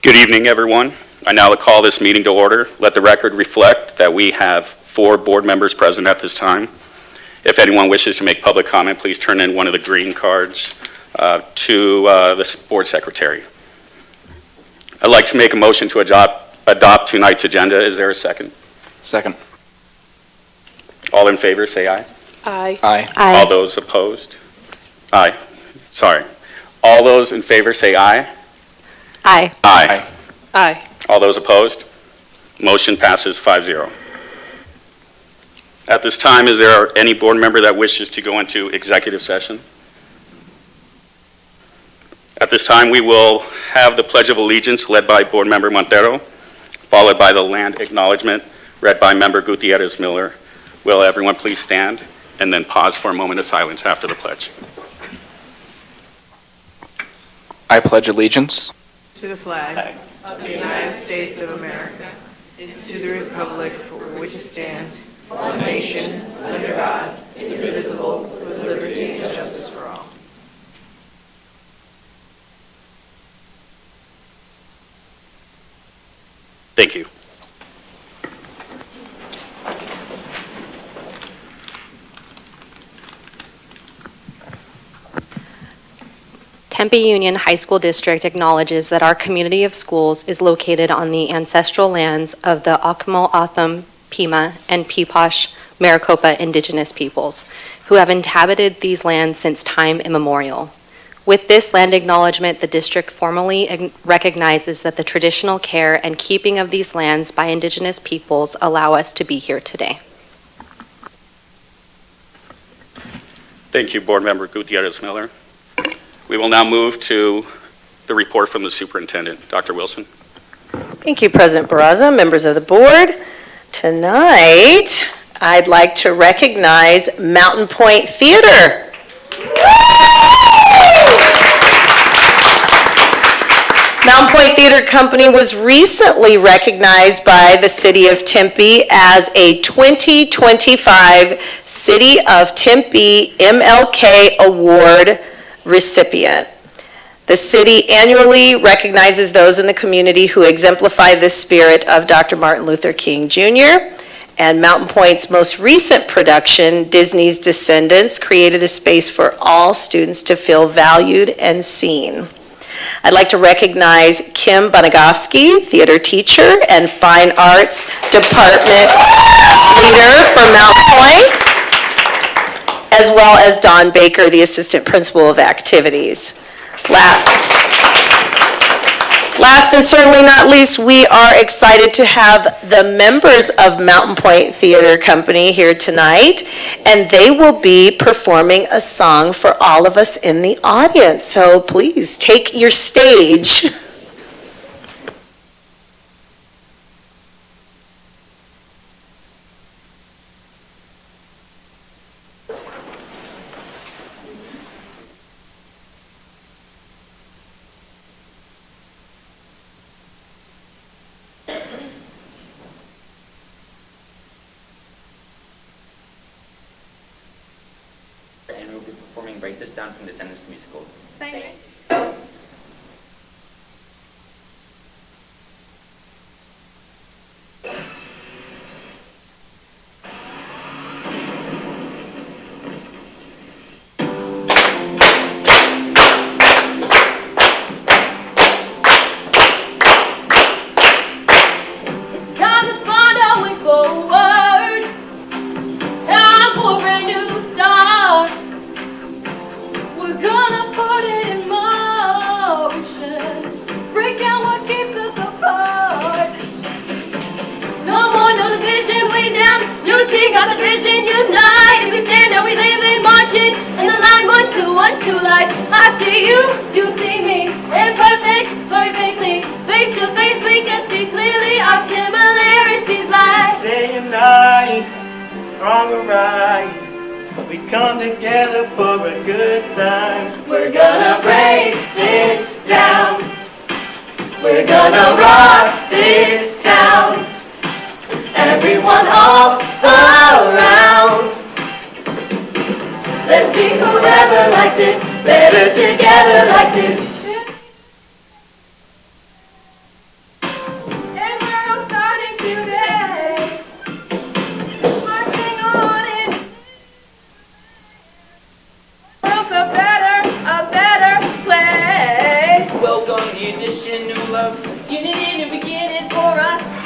Good evening, everyone. I now call this meeting to order. Let the record reflect that we have 4 board members present at this time. If anyone wishes to make public comment, please turn in one of the green cards to the board secretary. I'd like to make a motion to adopt tonight's agenda. Is there a second? Second. All in favor, say aye. Aye. Aye. Aye. All those opposed? Aye. Sorry. All those in favor, say aye. Aye. Aye. Aye. All those opposed? Motion passes 5-0. At this time, is there any board member that wishes to go into executive session? At this time, we will have the Pledge of Allegiance led by Board Member Montero, followed by the land acknowledgement read by Member Gutierrez Miller. Will everyone please stand and then pause for a moment of silence after the pledge. I pledge allegiance to the flag of the United States of America, and to the republic for which it stands, one nation, under God, indivisible, with liberty and justice for all. Thank you. Tempe Union High School District acknowledges that our community of schools is located on the ancestral lands of the Akmal Atham, Pima, and Peepash Maricopa indigenous peoples, who have inhabited these lands since time immemorial. With this land acknowledgement, the district formally recognizes that the traditional care and keeping of these lands by indigenous peoples allow us to be here today. Thank you, Board Member Gutierrez Miller. We will now move to the report from the superintendent. Dr. Wilson. Thank you, President Barraza, members of the board. Tonight, I'd like to recognize Mountain Point Theater. Mountain Point Theater Company was recently recognized by the City of Tempe as a 2025 City of Tempe MLK Award recipient. The city annually recognizes those in the community who exemplify the spirit of Dr. Martin Luther King Jr. And Mountain Point's most recent production, Disney's Descendants, created a space for all students to feel valued and seen. I'd like to recognize Kim Bonagofsky, theater teacher and fine arts department leader for Mountain Point, as well as Don Baker, the assistant principal of activities. Last and certainly not least, we are excited to have the members of Mountain Point Theater Company here tonight, and they will be performing a song for all of us in the audience. So please take your stage. And we'll be performing Break This Down from Descendants musical. Thank you. It's time to find our way forward. Time for a brand new start. We're gonna put it in motion. Break down what keeps us apart. No more, no division, way down. Unity, got the vision, unite. And we stand and we live in marching. And the line, 1, 2, 1, 2, like I see you, you see me. Imperfect, perfectly. Face to face, we can see clearly our similarities lie. Day and night, wrong or right, we come together for a good time. We're gonna break this down. We're gonna rock this town. Everyone all around. Let's be forever like this, better together like this.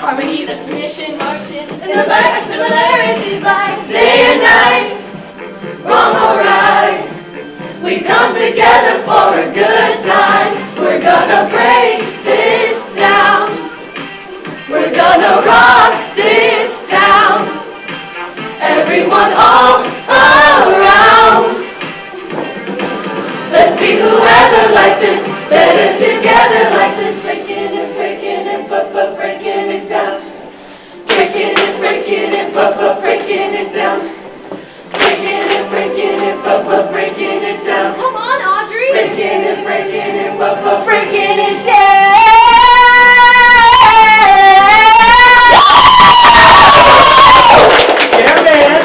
Harmony, there's mission, marches, and the light of similarities like day and night. Wrong or right, we come together for a good time. We're gonna break this down. We're gonna rock this town. Everyone all around. Let's be whoever like this, better together like this. Breaking and breaking it down. Breaking and breaking it down. Breaking and breaking it down. Come on, Audrey. Breaking and breaking it down. Yeah, man.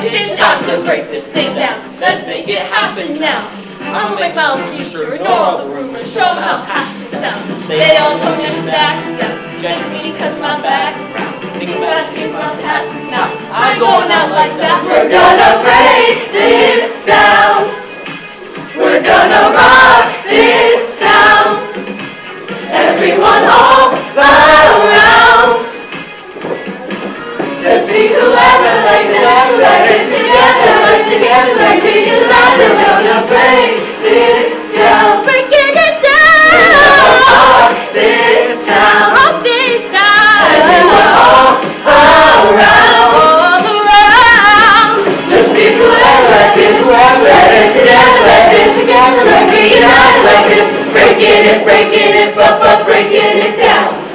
It's time to break this thing down. Let's make it happen now. I'ma make my own future, ignore all the rumors, show them how passionate sound. They all told me I should back down, judge me because of my background. Thinking about taking my path now. I'm going out like that. We're gonna break this down. We're gonna rock this town. Everyone all around. Just be whoever like this, like it together, like we unite. We're gonna break this down. Breaking it down. We're gonna rock this town. Rock this town. Everyone all around. All around. Just be whoever like this, let it together, like this together, like we unite, like this. Breaking it, breaking it down.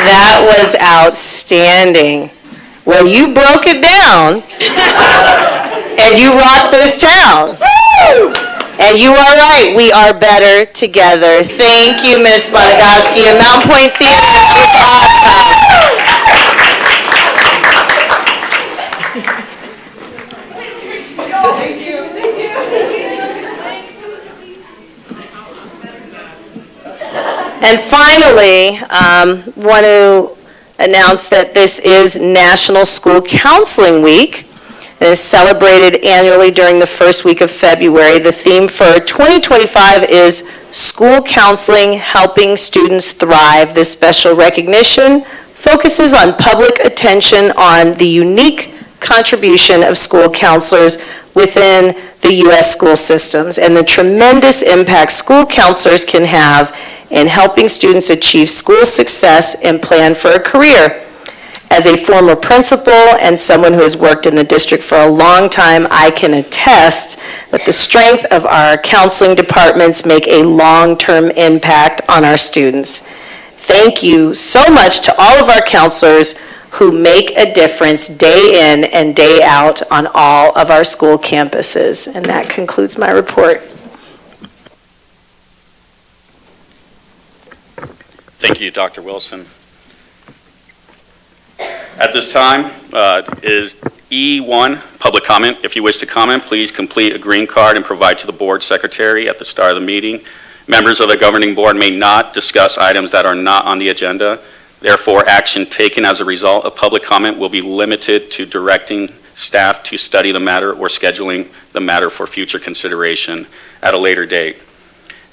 That was outstanding. Well, you broke it down, and you rocked this town. And you are right, we are better together. Thank you, Ms. Montagowski. And Mountain Point Theater, that was awesome. And finally, want to announce that this is National School Counseling Week. It is celebrated annually during the first week of February. The theme for 2025 is School Counseling Helping Students Thrive. This special recognition focuses on public attention on the unique contribution of school counselors within the U.S. school systems and the tremendous impact school counselors can have in helping students achieve school success and plan for a career. As a former principal and someone who has worked in the district for a long time, I can attest that the strength of our counseling departments make a long-term impact on our students. Thank you so much to all of our counselors who make a difference day in and day out on all of our school campuses. And that concludes my report. Thank you, Dr. Wilson. At this time is E1, public comment. If you wish to comment, please complete a green card and provide to the board secretary at the start of the meeting. Members of the governing board may not discuss items that are not on the agenda. Therefore, action taken as a result of public comment will be limited to directing staff to study the matter or scheduling the matter for future consideration at a later date.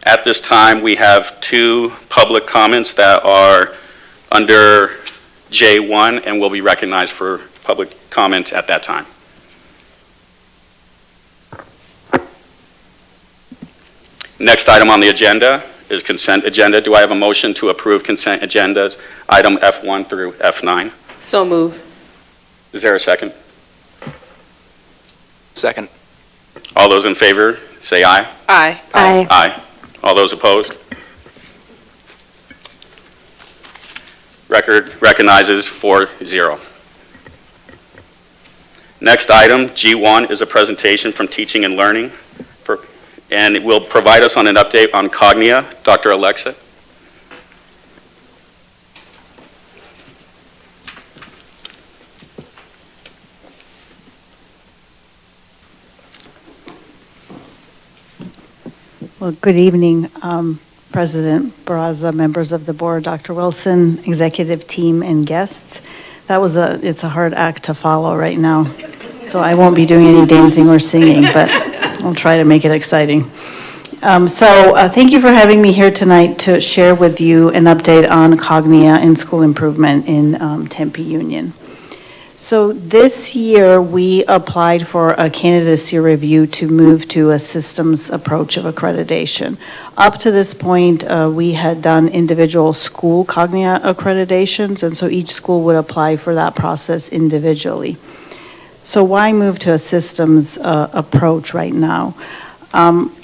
At this time, we have 2 public comments that are under J1 and will be recognized for public comment at that time. Next item on the agenda is consent agenda. Do I have a motion to approve consent agendas, item F1 through F9? So move. Is there a second? Second. All those in favor, say aye. Aye. Aye. Aye. All those opposed? Record recognizes 4-0. Next item, G1, is a presentation from Teaching and Learning, and it will provide us on an update on Cognia. Dr. Alexa. Well, good evening, President Barraza, members of the board, Dr. Wilson, executive team, and guests. It's a hard act to follow right now, so I won't be doing any dancing or singing, but I'll try to make it exciting. Thank you for having me here tonight to share with you an update on Cognia and school improvement in Tempe Union. So this year, we applied for a candidacy review to move to a systems approach of accreditation. Up to this point, we had done individual school Cognia accreditations, and so each school would apply for that process individually. So why move to a systems approach right now?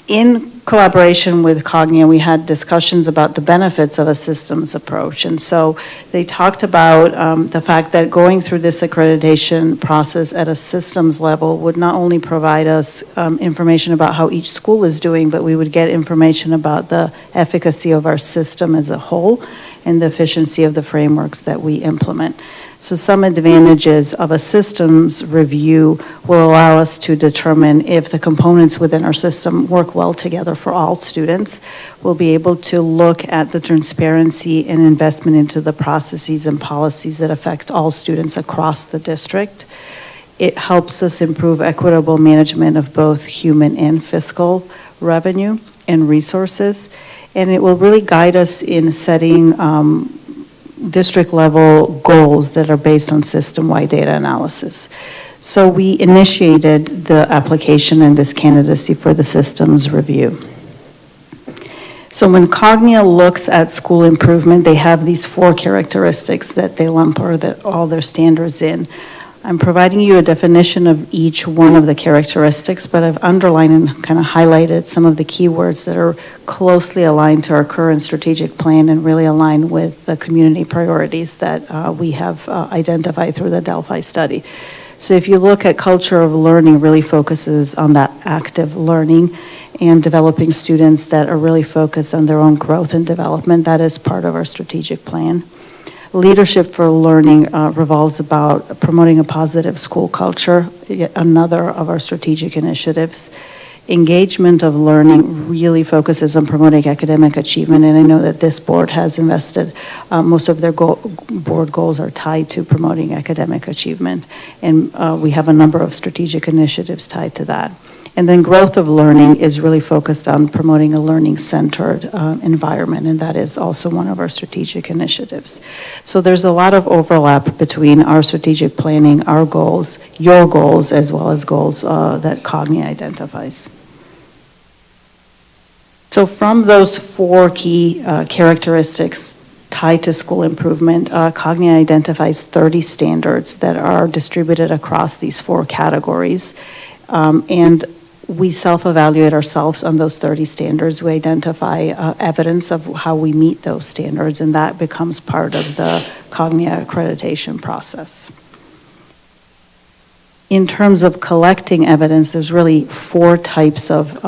In collaboration with Cognia, we had discussions about the benefits of a systems approach. And so they talked about the fact that going through this accreditation process at a systems level would not only provide us information about how each school is doing, but we would get information about the efficacy of our system as a whole and the efficiency of the frameworks that we implement. So some advantages of a systems review will allow us to determine if the components within our system work well together for all students. We'll be able to look at the transparency and investment into the processes and policies that affect all students across the district. It helps us improve equitable management of both human and fiscal revenue and resources. And it will really guide us in setting district level goals that are based on system-wide data analysis. So we initiated the application and this candidacy for the systems review. So when Cognia looks at school improvement, they have these 4 characteristics that they lump all their standards in. I'm providing you a definition of each one of the characteristics, but I've underlined and kind of highlighted some of the keywords that are closely aligned to our current strategic plan and really aligned with the community priorities that we have identified through the Delphi study. So if you look at culture of learning, really focuses on that active learning and developing students that are really focused on their own growth and development. That is part of our strategic plan. Leadership for learning revolves about promoting a positive school culture, yet another of our strategic initiatives. Engagement of learning really focuses on promoting academic achievement, and I know that this board has invested, most of their board goals are tied to promoting academic achievement, and we have a number of strategic initiatives tied to that. And then growth of learning is really focused on promoting a learning-centered environment, and that is also one of our strategic initiatives. So there's a lot of overlap between our strategic planning, our goals, your goals, as well as goals that Cognia identifies. So from those 4 key characteristics tied to school improvement, Cognia identifies 30 standards that are distributed across these 4 categories. And we self-evaluate ourselves on those 30 standards. We identify evidence of how we meet those standards, and that becomes part of the Cognia accreditation process. In terms of collecting evidence, there's really 4 types of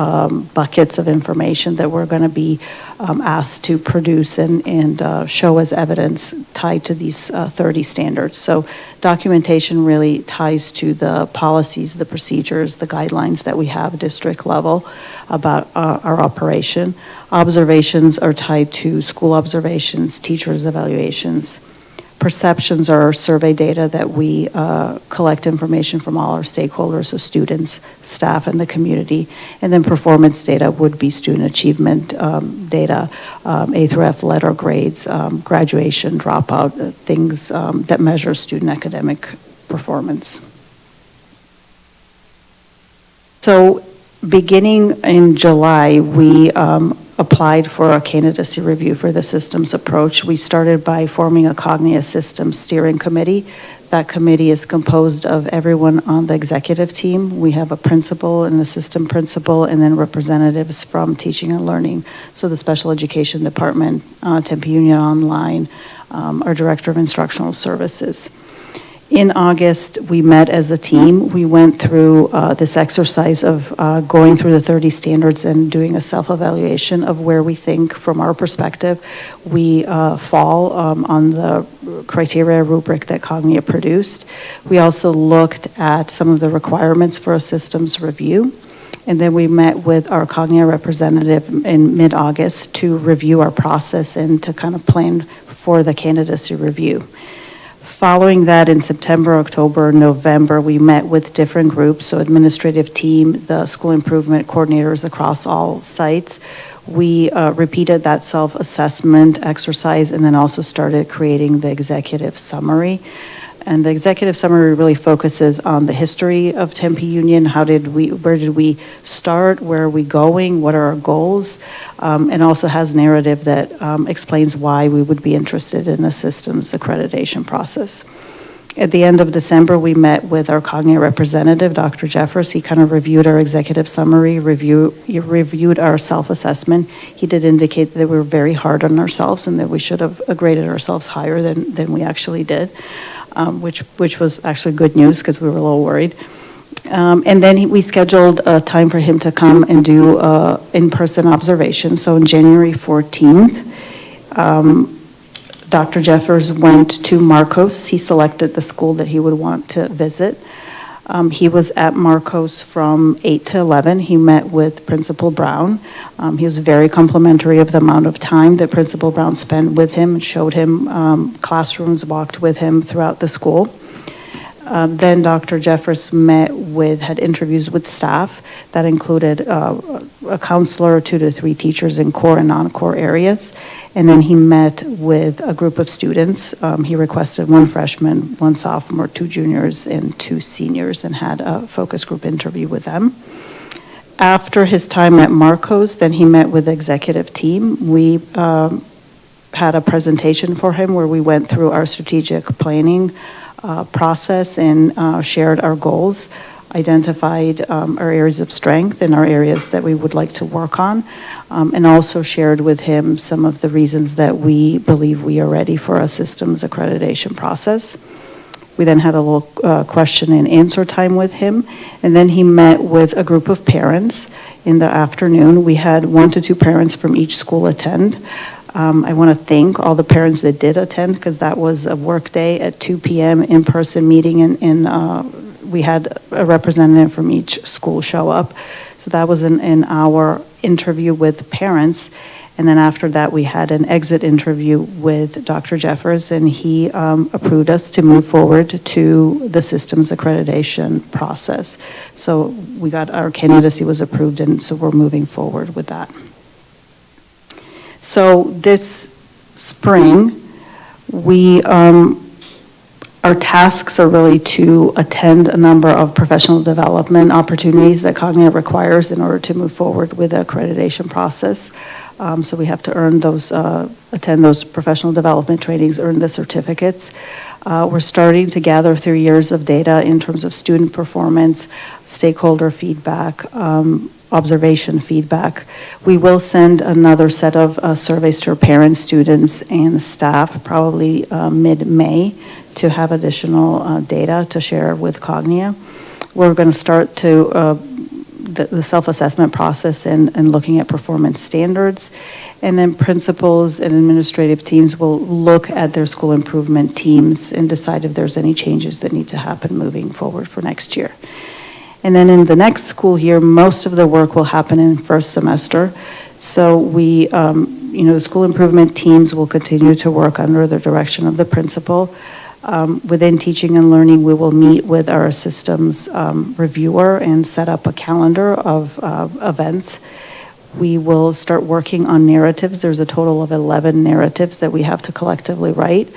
buckets of information that we're going to be asked to produce and show as evidence tied to these 30 standards. So documentation really ties to the policies, the procedures, the guidelines that we have district level about our operation. Observations are tied to school observations, teachers' evaluations. Perceptions are survey data that we collect information from all our stakeholders, so students, staff, and the community. And then performance data would be student achievement data, A through F letter grades, graduation, dropout, things that measure student academic performance. So beginning in July, we applied for a candidacy review for the systems approach. We started by forming a Cognia Systems Steering Committee. That committee is composed of everyone on the executive team. We have a principal and assistant principal, and then representatives from teaching and learning. So the special education department, Tempe Union Online, our director of instructional services. In August, we met as a team. We went through this exercise of going through the 30 standards and doing a self-evaluation of where we think, from our perspective, we fall on the criteria rubric that Cognia produced. We also looked at some of the requirements for a systems review. And then we met with our Cognia representative in mid-August to review our process and to kind of plan for the candidacy review. Following that, in September, October, November, we met with different groups, so administrative team, the school improvement coordinators across all sites. We repeated that self-assessment exercise and then also started creating the executive summary. And the executive summary really focuses on the history of Tempe Union. Where did we start? Where are we going? What are our goals? And also has narrative that explains why we would be interested in a systems accreditation process. At the end of December, we met with our Cognia representative, Dr. Jeffers. He kind of reviewed our executive summary, he reviewed our self-assessment. He did indicate that we were very hard on ourselves and that we should have graded ourselves higher than we actually did. Which was actually good news because we were a little worried. And then we scheduled a time for him to come and do in-person observation. So on January 14th, Dr. Jeffers went to Marcos. He selected the school that he would want to visit. He was at Marcos from 8 to 11. He met with Principal Brown. He was very complimentary of the amount of time that Principal Brown spent with him, showed him classrooms, walked with him throughout the school. Then Dr. Jeffers had interviews with staff that included a counselor, 2 to 3 teachers in core and non-core areas. And then he met with a group of students. He requested 1 freshman, 1 sophomore, 2 juniors, and 2 seniors, and had a focus group interview with them. After his time at Marcos, then he met with the executive team. We had a presentation for him where we went through our strategic planning process and shared our goals, identified our areas of strength and our areas that we would like to work on, and also shared with him some of the reasons that we believe we are ready for a systems accreditation process. We then had a little question and answer time with him, and then he met with a group of parents in the afternoon. We had 1 to 2 parents from each school attend. I want to thank all the parents that did attend because that was a work day at 2 p.m. in-person meeting, and we had a representative from each school show up. So that was an hour interview with parents. And then after that, we had an exit interview with Dr. Jeffers, and he approved us to move forward to the systems accreditation process. So we got our candidacy was approved, and so we're moving forward with that. So this spring, our tasks are really to attend a number of professional development opportunities that Cognia requires in order to move forward with the accreditation process. So we have to earn those, attend those professional development trainings, earn the certificates. We're starting to gather 3 years of data in terms of student performance, stakeholder feedback, observation feedback. We will send another set of surveys to our parents, students, and staff, probably mid-May, to have additional data to share with Cognia. We're going to start the self-assessment process and looking at performance standards. And then principals and administrative teams will look at their school improvement teams and decide if there's any changes that need to happen moving forward for next year. And then in the next school year, most of the work will happen in first semester. So we, the school improvement teams will continue to work under the direction of the principal. Within teaching and learning, we will meet with our systems reviewer and set up a calendar of events. We will start working on narratives. There's a total of 11 narratives that we have to collectively write.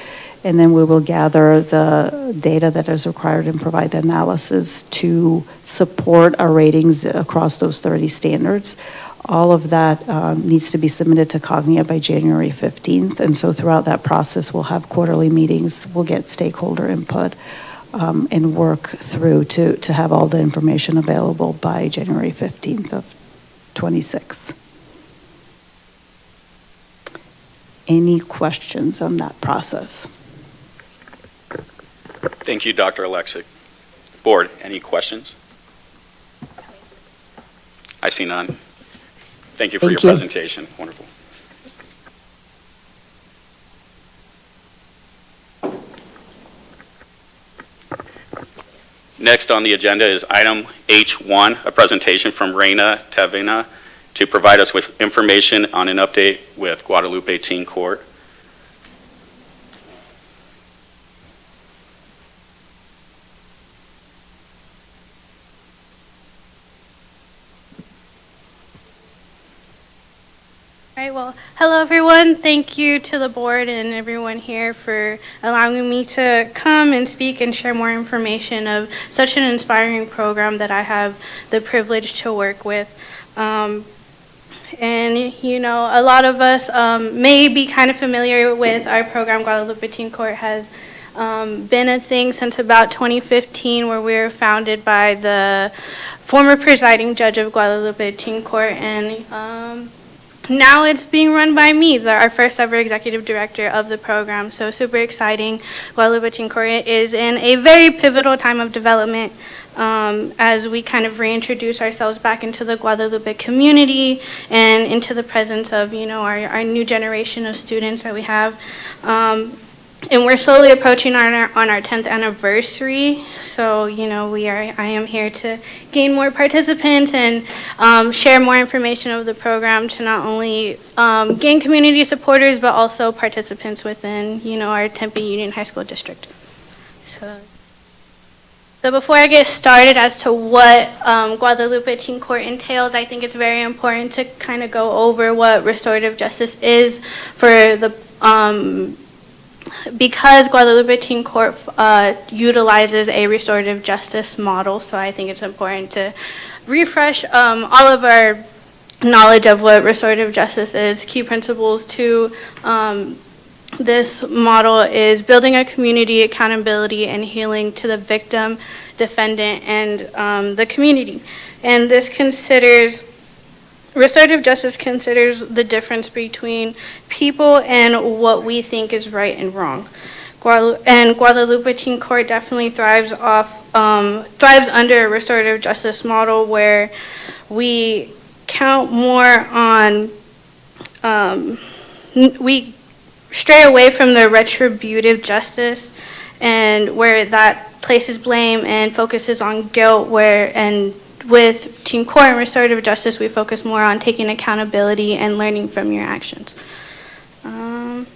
And then we will gather the data that is required and provide the analysis to support our ratings across those 30 standards. All of that needs to be submitted to Cognia by January 15th. And so throughout that process, we'll have quarterly meetings, we'll get stakeholder input, and work through to have all the information available by January 15th of 26. Any questions on that process? Thank you, Dr. Alexic. Board, any questions? I see none. Thank you for your presentation. Wonderful. Next on the agenda is item H1, a presentation from Reina Tavena to provide us with information on an update with Guadalupe Teen Court. All right, well, hello everyone. Thank you to the board and everyone here for allowing me to come and speak and share more information of such an inspiring program that I have the privilege to work with. And you know, a lot of us may be kind of familiar with our program. Guadalupe Teen Court has been a thing since about 2015, where we were founded by the former presiding judge of Guadalupe Teen Court, and now it's being run by me, our first ever executive director of the program. So super exciting. Guadalupe Teen Court is in a very pivotal time of development as we kind of reintroduce ourselves back into the Guadalupe community and into the presence of, you know, our new generation of students that we have. And we're slowly approaching on our 10th anniversary. So, you know, I am here to gain more participants and share more information of the program to not only gain community supporters, but also participants within, you know, our Tempe Union High School District. So before I get started as to what Guadalupe Teen Court entails, I think it's very important to kind of go over what restorative justice is for the because Guadalupe Teen Court utilizes a restorative justice model, so I think it's important to refresh all of our knowledge of what restorative justice is. Key principles to this model is building a community, accountability, and healing to the victim, defendant, and the community. And this restorative justice considers the difference between people and what we think is right and wrong. And Guadalupe Teen Court definitely thrives under a restorative justice model where we count more on, we stray away from the retributive justice, and where that places blame and focuses on guilt, and with Teen Court and restorative justice, we focus more on taking accountability and learning from your actions. And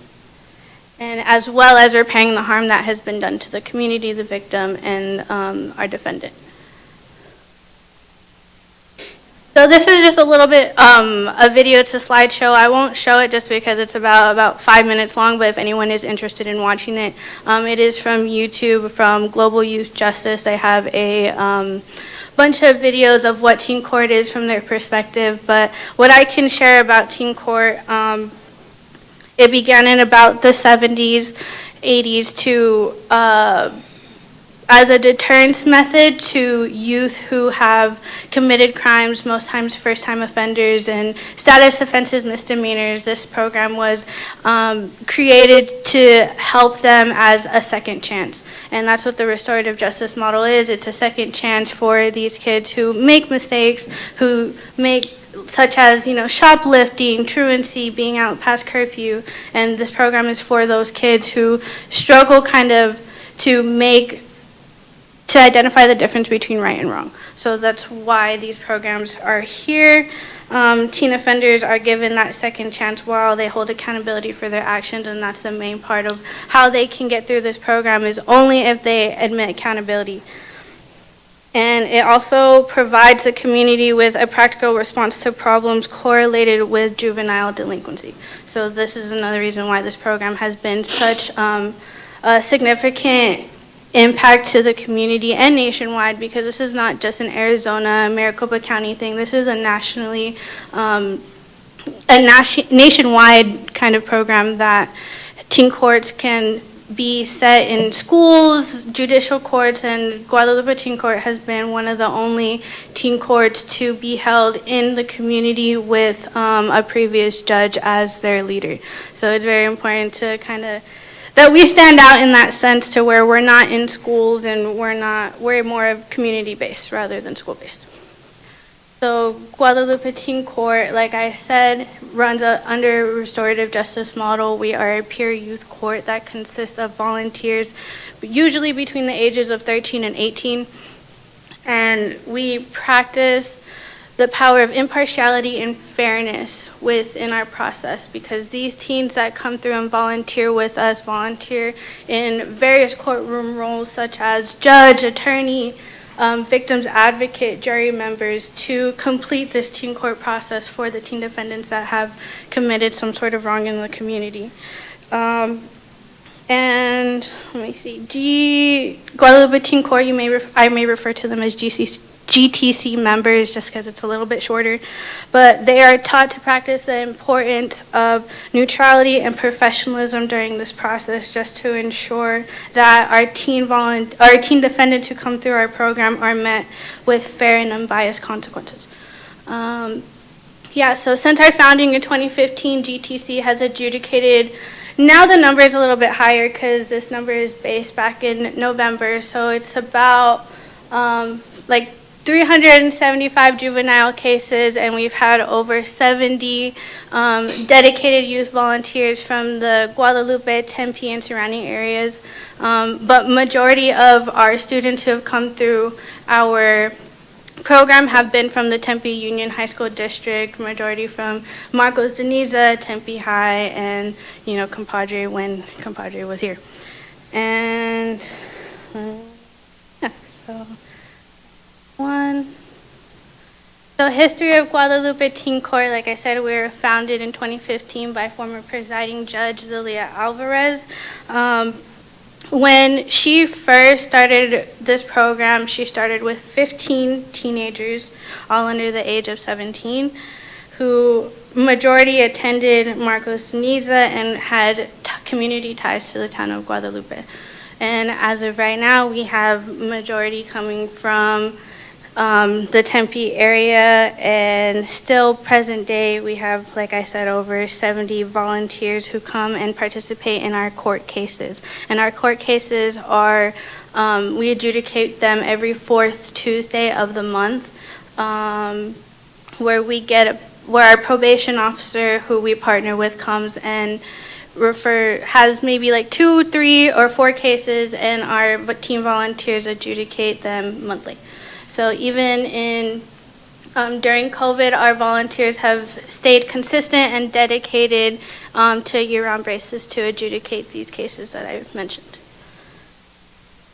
as well as repairing the harm that has been done to the community, the victim, and our defendant. So this is just a little bit a video. It's a slideshow. I won't show it just because it's about 5 minutes long, but if anyone is interested in watching it, it is from YouTube, from Global Youth Justice. They have a bunch of videos of what Teen Court is from their perspective, but what I can share about Teen Court, it began in about the 70s, 80s to as a deterrence method to youth who have committed crimes, most times first-time offenders and status offenses, misdemeanors. This program was created to help them as a second chance. And that's what the restorative justice model is. It's a second chance for these kids who make mistakes, who make such as, you know, shoplifting, truancy, being out past curfew. And this program is for those kids who struggle kind of to identify the difference between right and wrong. So that's why these programs are here. Teen offenders are given that second chance while they hold accountability for their actions, and that's the main part of how they can get through this program, is only if they admit accountability. And it also provides the community with a practical response to problems correlated with juvenile delinquency. So this is another reason why this program has been such a significant impact to the community and nationwide, because this is not just an Arizona, Maricopa County thing. This is a nationwide kind of program that teen courts can be set in schools, judicial courts, and Guadalupe Teen Court has been one of the only teen courts to be held in the community with a previous judge as their leader. So it's very important to that we stand out in that sense, to where we're not in schools and we're more of community-based rather than school-based. So Guadalupe Teen Court, like I said, runs under a restorative justice model. We are a peer youth court that consists of volunteers, usually between the ages of 13 and 18. And we practice the power of impartiality and fairness within our process, because these teens that come through and volunteer with us volunteer in various courtroom roles such as judge, attorney, victims advocate, jury members, to complete this teen court process for the teen defendants that have committed some sort of wrong in the community. And let me see, Guadalupe Teen Court, I may refer to them as GTC members just because it's a little bit shorter, but they are taught to practice the importance of neutrality and professionalism during this process, just to ensure that our teen defendants who come through our program are met with fair and unbiased consequences. So since our founding in 2015, GTC has adjudicated. Now the number is a little bit higher because this number is based back in November, so it's about like 375 juvenile cases, and we've had over 70 dedicated youth volunteers from the Guadalupe, Tempe, and surrounding areas. But majority of our students who have come through our program have been from the Tempe Union High School District, majority from Marcos de Niza, Tempe High, and Compadre when Compadre was here. And So history of Guadalupe Teen Court, like I said, we were founded in 2015 by former presiding judge Zelia Alvarez. When she first started this program, she started with 15 teenagers, all under the age of 17, who majority attended Marcos Niza and had community ties to the town of Guadalupe. And as of right now, we have majority coming from the Tempe area, and still present day, we have, like I said, over 70 volunteers who come and participate in our court cases. And our court cases are, we adjudicate them every fourth Tuesday of the month, where our probation officer, who we partner with, comes and has maybe like 2, 3, or 4 cases, and our team volunteers adjudicate them monthly. So even during COVID, our volunteers have stayed consistent and dedicated to year-round basis to adjudicate these cases that I've mentioned.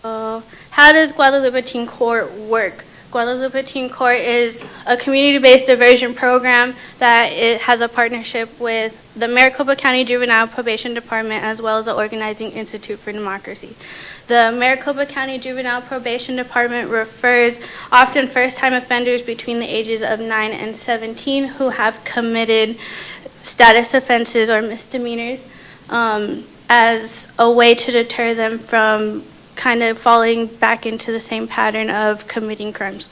How does Guadalupe Teen Court work? Guadalupe Teen Court is a community-based diversion program that it has a partnership with the Maricopa County Juvenile Probation Department, as well as the Organizing Institute for Democracy. The Maricopa County Juvenile Probation Department refers often first-time offenders between the ages of 9 and 17 who have committed status offenses or misdemeanors as a way to deter them from kind of falling back into the same pattern of committing crimes.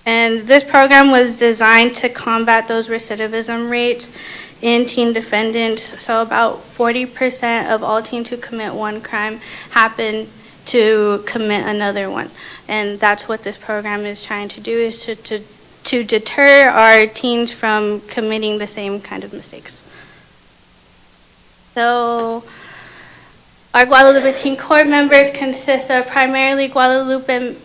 And this program was designed to combat those recidivism rates in teen defendants. So about 40% of all teens who commit one crime happen to commit another one. And that's what this program is trying to do, is to deter our teens from committing the same kind of mistakes. So our Guadalupe Teen Court members consist of primarily Guadalupe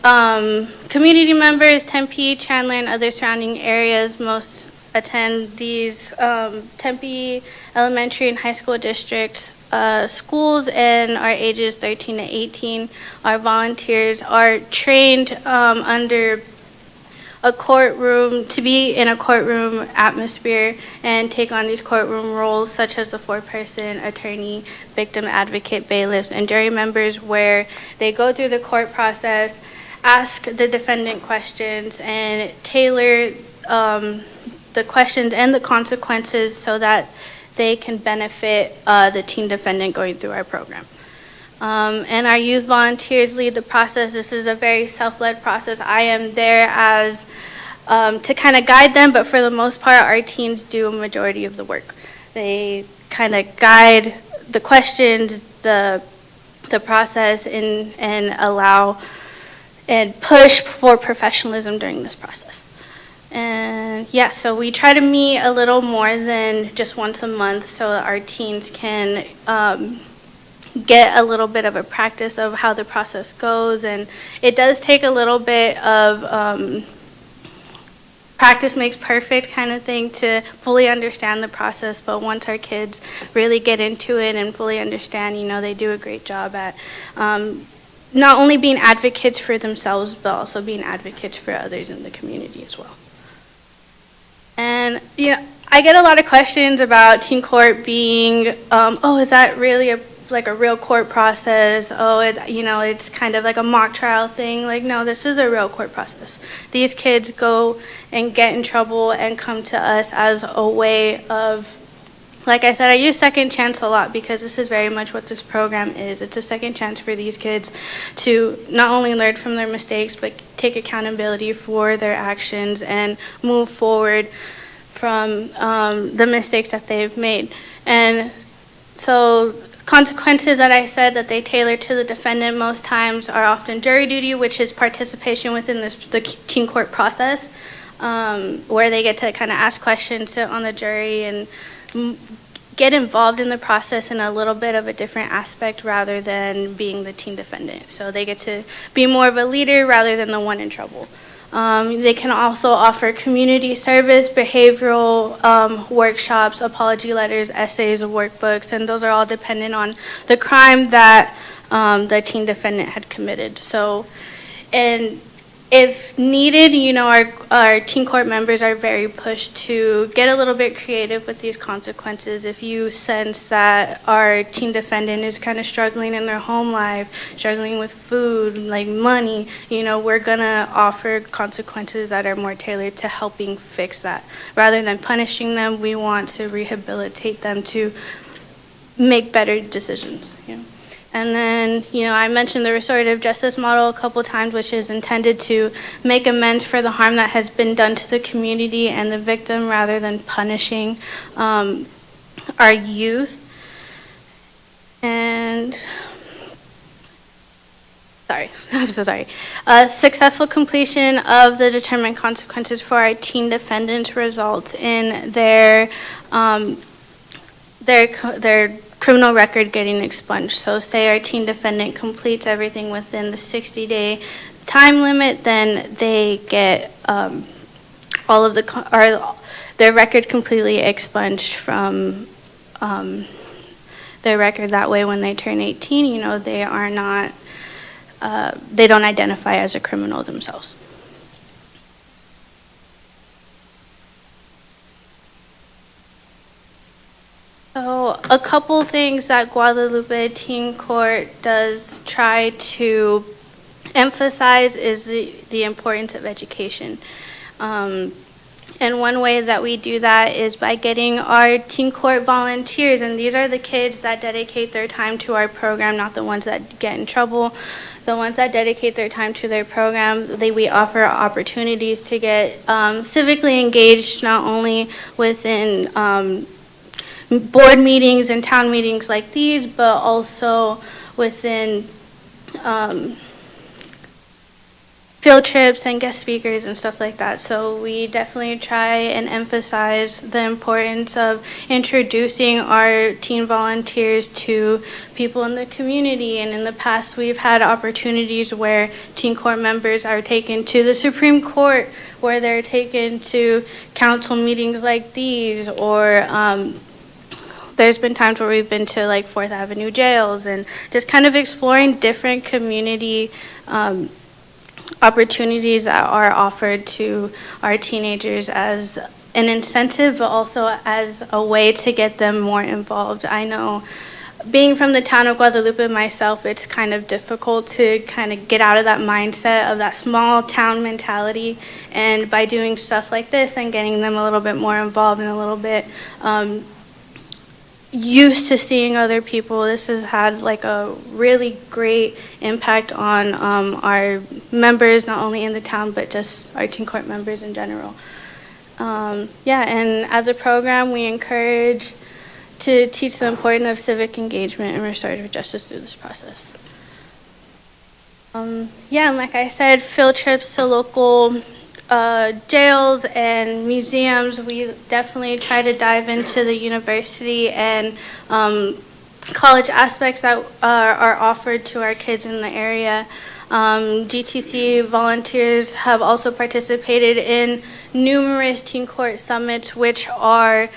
community members, Tempe, Chandler, and other surrounding areas. Most attend these Tempe elementary and high school districts schools, and are ages 13 to 18. Our volunteers are trained under a courtroom, to be in a courtroom atmosphere and take on these courtroom roles such as the foreperson, attorney, victim advocate, bailiffs, and jury members, where they go through the court process, ask the defendant questions, and tailor the questions and the consequences so that they can benefit the teen defendant going through our program. And our youth volunteers lead the process. This is a very self-led process. I am there as to kind of guide them, but for the most part, our teens do a majority of the work. They kind of guide the questions, the process, and allow and push for professionalism during this process. And yeah, so we try to meet a little more than just once a month so that our teens can get a little bit of a practice of how the process goes, and it does take a little bit of practice makes perfect kind of thing to fully understand the process, but once our kids really get into it and fully understand, they do a great job at not only being advocates for themselves, but also being advocates for others in the community as well. And, I get a lot of questions about teen court being, is that really a real court process? It's kind of like a mock trial thing. No, this is a real court process. These kids go and get in trouble and come to us as a way of, like I said, I use second chance a lot because this is very much what this program is. It's a second chance for these kids to not only learn from their mistakes, but take accountability for their actions and move forward from the mistakes that they've made. And so consequences that I said that they tailor to the defendant most times are often jury duty, which is participation within the teen court process, where they get to kind of ask questions, sit on the jury, and get involved in the process in a little bit of a different aspect rather than being the teen defendant. So they get to be more of a leader rather than the one in trouble. They can also offer community service, behavioral workshops, apology letters, essays, workbooks, and those are all dependent on the crime that the teen defendant had committed. So, and if needed, our teen court members are very pushed to get a little bit creative with these consequences. If you sense that our teen defendant is kind of struggling in their home life, struggling with food, like money, we're gonna offer consequences that are more tailored to helping fix that. Rather than punishing them, we want to rehabilitate them to make better decisions. And then, I mentioned the restorative justice model a couple times, which is intended to make amends for the harm that has been done to the community and the victim rather than punishing our youth. And, I'm so sorry. Successful completion of the determined consequences for our teen defendants results in their criminal record getting expunged. So say our teen defendant completes everything within the 60-day time limit, then they get all of their record completely expunged from their record. That way when they turn 18, they are not, they don't identify as a criminal themselves. So a couple things that Guadalupe Teen Court does try to emphasize is the importance of education. And one way that we do that is by getting our teen court volunteers, and these are the kids that dedicate their time to our program, not the ones that get in trouble. The ones that dedicate their time to their program, we offer opportunities to get civically engaged, not only within board meetings and town meetings like these, but also within field trips and guest speakers and stuff like that. So we definitely try and emphasize the importance of introducing our teen volunteers to people in the community. And in the past, we've had opportunities where teen court members are taken to the Supreme Court, where they're taken to council meetings like these, or there's been times where we've been to like 4th Avenue jails and just kind of exploring different community opportunities that are offered to our teenagers as an incentive, but also as a way to get them more involved. I know, being from the town of Guadalupe myself, it's kind of difficult to kind of get out of that mindset of that small town mentality, and by doing stuff like this and getting them a little bit more involved and a little bit used to seeing other people, this has had like a really great impact on our members, not only in the town, but just our teen court members in general. Yeah, and as a program, we encourage to teach the importance of civic engagement and restorative justice through this process. Yeah, and like I said, field trips to local jails and museums. We definitely try to dive into the university and college aspects that are offered to our kids in the area. GTC volunteers have also participated in numerous teen court summits, which are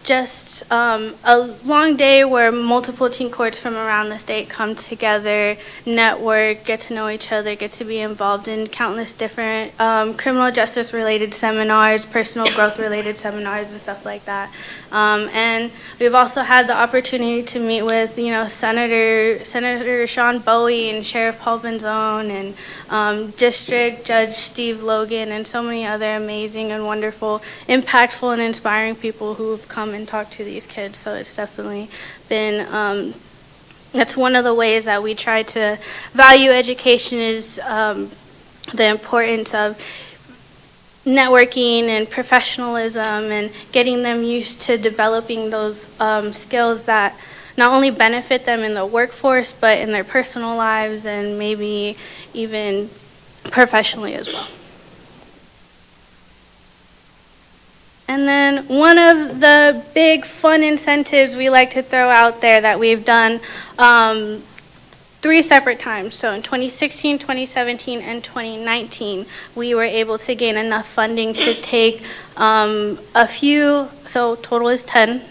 just a long day where multiple teen courts from around the state come together, network, get to know each other, get to be involved in countless different criminal justice related seminars, personal growth related seminars and stuff like that. And we've also had the opportunity to meet with, Senator Sean Bowie and Sheriff Paul Benzone and District Judge Steve Logan and so many other amazing and wonderful, impactful and inspiring people who've come and talked to these kids. So it's definitely been, that's one of the ways that we try to value education is the importance of networking and professionalism and getting them used to developing those skills that not only benefit them in the workforce, but in their personal lives and maybe even professionally as well. And then one of the big fun incentives we like to throw out there that we've done 3 separate times. So in 2016, 2017, and 2019, we were able to gain enough funding to take a few, so total is 10,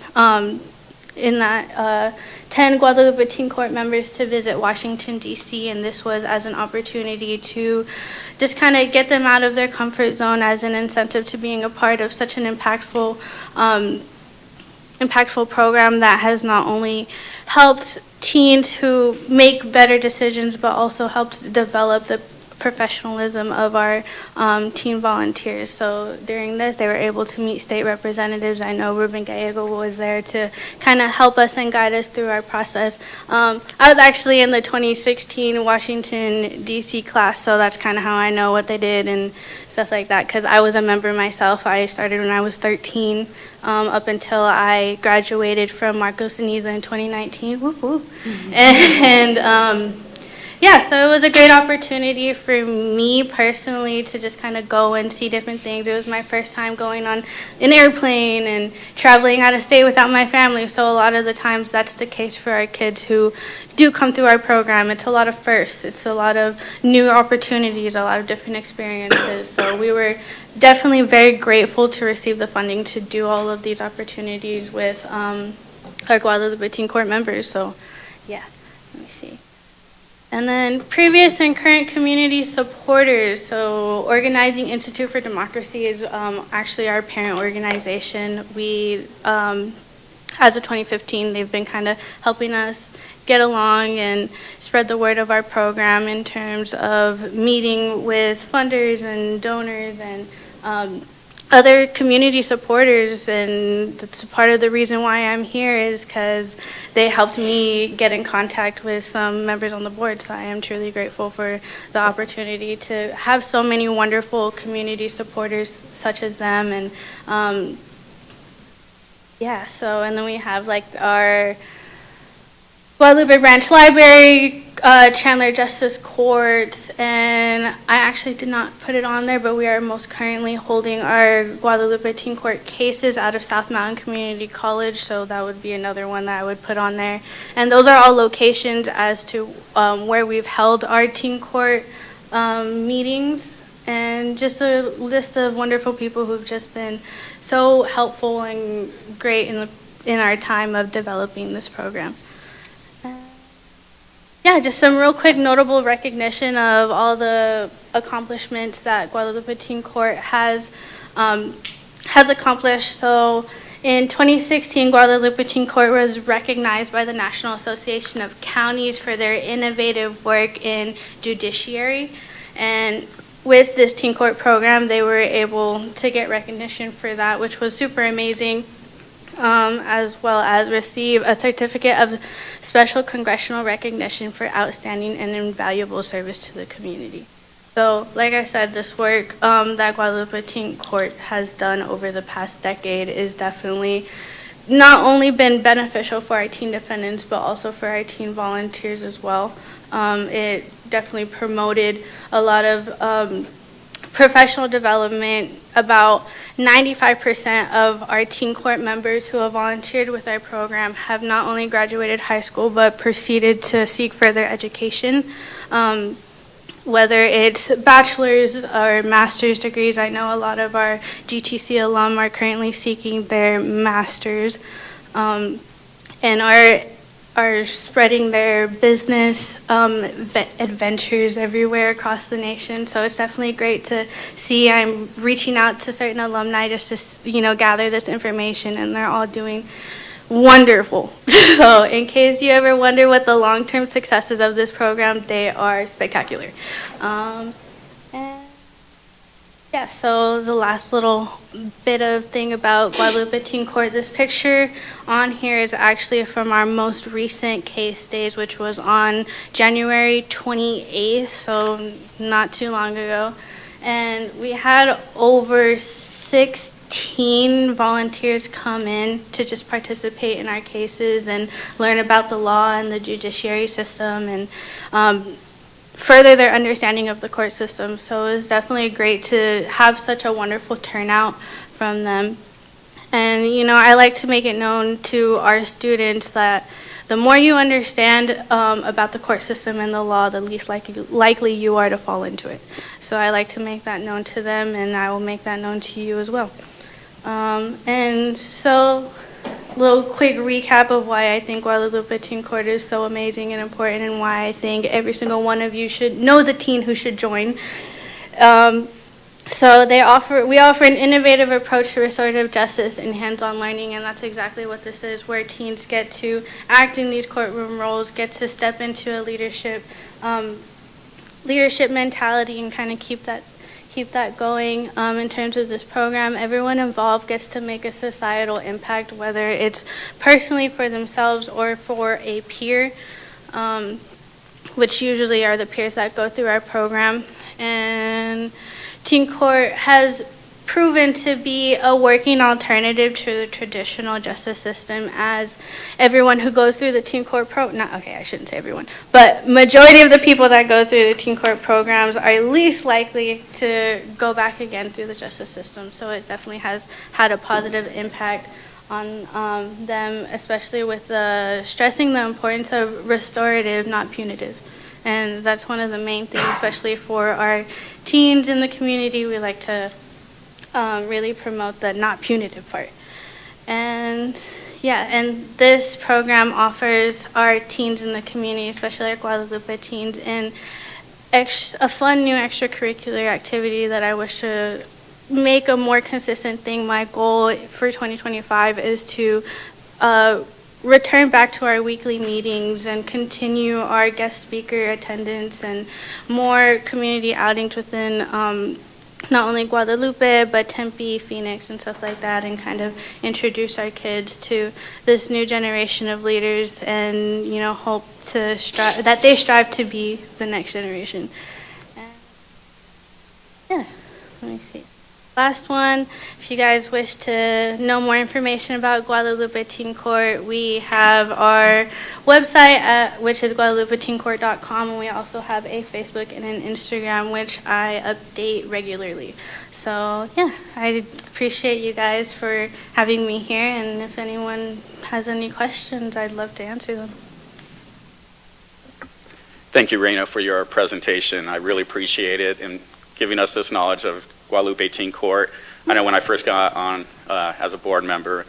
in that 10 Guadalupe Teen Court members to visit Washington, D.C., and this was as an opportunity to just kind of get them out of their comfort zone as an incentive to being a part of such an impactful program that has not only helped teens who make better decisions, but also helped develop the professionalism of our teen volunteers. So during this, they were able to meet state representatives. I know Ruben Gallego was there to kind of help us and guide us through our process. I was actually in the 2016 Washington, D.C. class, so that's kind of how I know what they did and stuff like that, because I was a member myself. I started when I was 13 up until I graduated from Marcos Ceniza in 2019. Whoop, whoop. And yeah, so it was a great opportunity for me personally to just kind of go and see different things. It was my first time going on an airplane and traveling out of state without my family. So a lot of the times that's the case for our kids who do come through our program. It's a lot of firsts. It's a lot of new opportunities, a lot of different experiences. So we were definitely very grateful to receive the funding to do all of these opportunities with our Guadalupe Teen Court members. So yeah, let me see. And then previous and current community supporters. So Organizing Institute for Democracy is actually our parent organization. We, as of 2015, they've been kind of helping us get along and spread the word of our program in terms of meeting with funders and donors and other community supporters, and that's part of the reason why I'm here is because they helped me get in contact with some members on the board. So I am truly grateful for the opportunity to have so many wonderful community supporters such as them. And yeah, so and then we have like our Guadalupe Branch Library, Chandler Justice Court, and I actually did not put it on there, but we are most currently holding our Guadalupe Teen Court cases out of South Mountain Community College, so that would be another one that I would put on there. And those are all locations as to where we've held our teen court meetings, and just a list of wonderful people who've just been so helpful and great in our time of developing this program. Yeah, just some real quick notable recognition of all the accomplishments that Guadalupe Teen Court has accomplished. So in 2016, Guadalupe Teen Court was recognized by the National Association of Counties for their innovative work in judiciary. And with this teen court program, they were able to get recognition for that, which was super amazing. As well as receive a certificate of special congressional recognition for outstanding and invaluable service to the community. So, like I said, this work that Guadalupe Teen Court has done over the past decade is definitely not only been beneficial for our teen defendants, but also for our teen volunteers as well. It definitely promoted a lot of professional development. About 95% of our teen court members who have volunteered with our program have not only graduated high school, but proceeded to seek further education. Whether it's bachelor's or master's degrees, I know a lot of our GTC alum are currently seeking their master's, and are spreading their business adventures everywhere across the nation. So it's definitely great to see. I'm reaching out to certain alumni just to gather this information, and they're all doing wonderful. So in case you ever wonder what the long-term successes of this program, they are spectacular. And yeah, so the last little bit of thing about Guadalupe Teen Court. This picture on here is actually from our most recent case days, which was on January 28th, so not too long ago. And we had over 16 volunteers come in to just participate in our cases and learn about the law and the judiciary system, and further their understanding of the court system. So it was definitely great to have such a wonderful turnout from them. And I like to make it known to our students that the more you understand about the court system and the law, the least likely you are to fall into it. So I like to make that known to them, and I will make that known to you as well. And so, a little quick recap of why I think Guadalupe Teen Court is so amazing and important, and why I think every single one of you knows a teen who should join. So we offer an innovative approach to restorative justice and hands-on learning, and that's exactly what this is, where teens get to act in these courtroom roles, get to step into a leadership mentality, and kind of keep that going. In terms of this program, everyone involved gets to make a societal impact, whether it's personally for themselves or for a peer, which usually are the peers that go through our program. And Teen Court has proven to be a working alternative to the traditional justice system, as everyone who goes through the Teen Court I shouldn't say everyone, but majority of the people that go through the Teen Court programs are least likely to go back again through the justice system. So it definitely has had a positive impact on them, especially with stressing the importance of restorative, not punitive. And that's one of the main things, especially for our teens in the community. We like to really promote the not punitive part. And yeah, and this program offers our teens in the community, especially our Guadalupe teens, in a fun new extracurricular activity that I wish to make a more consistent thing. My goal for 2025 is to return back to our weekly meetings and continue our guest speaker attendance and more community outings within not only Guadalupe, but Tempe, Phoenix, and stuff like that, and kind of introduce our kids to this new generation of leaders, and hope that they strive to be the next generation. And yeah, let me see. Last one, if you guys wish to know more information about Guadalupe Teen Court, we have our website, which is guadalupeteencourt.com, and we also have a Facebook and an Instagram, which I update regularly. So yeah, I appreciate you guys for having me here, and if anyone has any questions, I'd love to answer them. Thank you, Raina, for your presentation. I really appreciate it, and giving us this knowledge of Guadalupe Teen Court. I know when I first got on as a board member,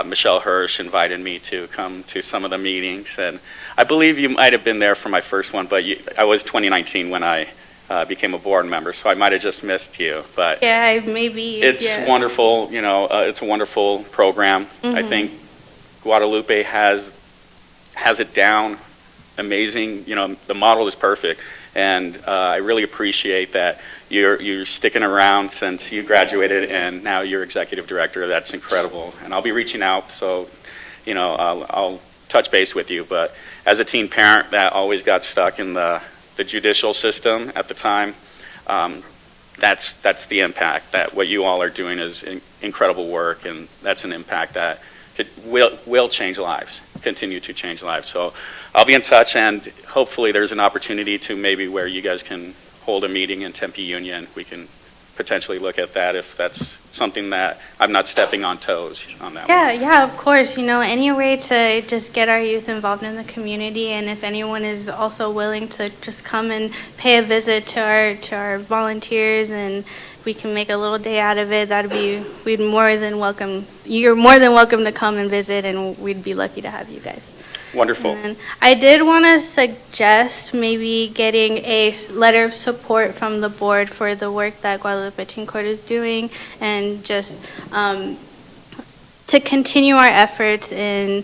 Michelle Hirsch invited me to come to some of the meetings, and I believe you might have been there for my first one, but I was 2019 when I became a board member, so I might have just missed you. But yeah, maybe. It's wonderful, it's a wonderful program. Mm-hmm. I think Guadalupe has it down, amazing. The model is perfect, and I really appreciate that you're sticking around since you graduated, and now you're executive director. That's incredible, and I'll be reaching out, so I'll touch base with you. But as a teen parent that always got stuck in the judicial system at the time, that's the impact. That what you all are doing is incredible work, and that's an impact that will change lives, continue to change lives. So I'll be in touch, and hopefully there's an opportunity to maybe where you guys can hold a meeting in Tempe Union. We can potentially look at that if that's something that I'm not stepping on toes on that one. Yeah, of course. Any way to just get our youth involved in the community, and if anyone is also willing to just come and pay a visit to our volunteers, and we can make a little day out of it, we'd more than welcome. You're more than welcome to come and visit, and we'd be lucky to have you guys. Wonderful. And I did want to suggest maybe getting a letter of support from the board for the work that Guadalupe Teen Court is doing, and just to continue our efforts in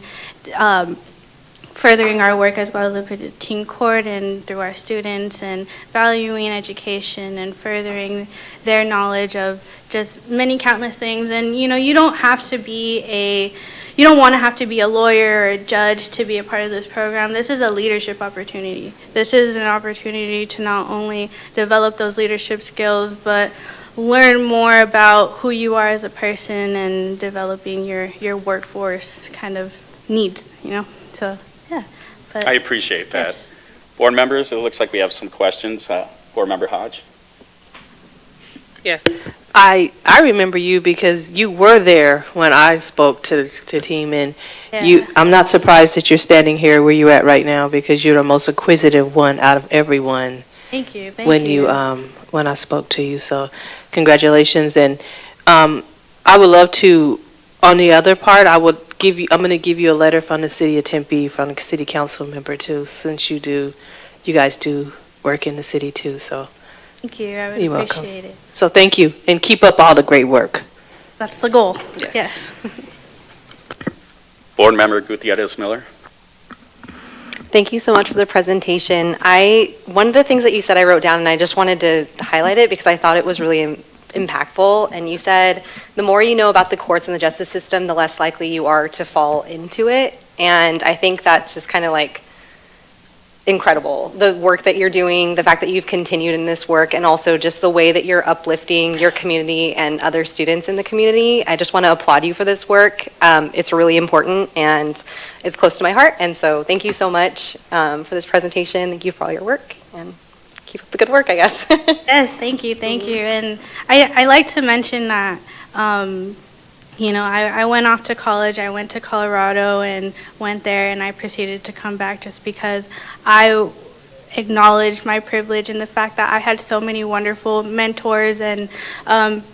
furthering our work as Guadalupe Teen Court and through our students, and valuing education and furthering their knowledge of just many countless things. And you don't have to be you don't want to have to be a lawyer or a judge to be a part of this program. This is a leadership opportunity. This is an opportunity to not only develop those leadership skills, but learn more about who you are as a person and developing your workforce kind of needs, So, yeah. But, I appreciate that. yes. Board members, it looks like we have some questions. Board Member Hodge? Yes, I remember you because you were there when I spoke to team, and Yeah. I'm not surprised that you're standing here where you're at right now, because you're the most acquisitive one out of everyone Thank you. when I spoke to you. So congratulations, and I would love to, on the other part, I'm going to give you a letter from the city of Tempe, from the city council member too, since you guys do work in the city too. So Thank you. I would You're welcome. appreciate it. So thank you, and keep up all the great work. That's the goal. Yes. Yes. Board Member Gutierrez Miller? Thank you so much for the presentation. One of the things that you said I wrote down, and I just wanted to highlight it because I thought it was really impactful. And you said, the more you know about the courts and the justice system, the less likely you are to fall into it. And I think that's just kind of like incredible, the work that you're doing, the fact that you've continued in this work, and also just the way that you're uplifting your community and other students in the community. I just want to applaud you for this work. It's really important, and it's close to my heart. And so thank you so much for this presentation. Thank you for all your work, and keep up the good work, I guess. Yes, thank you. And I like to mention that, I went off to college. I went to Colorado and went there, and I proceeded to come back just because I acknowledged my privilege and the fact that I had so many wonderful mentors and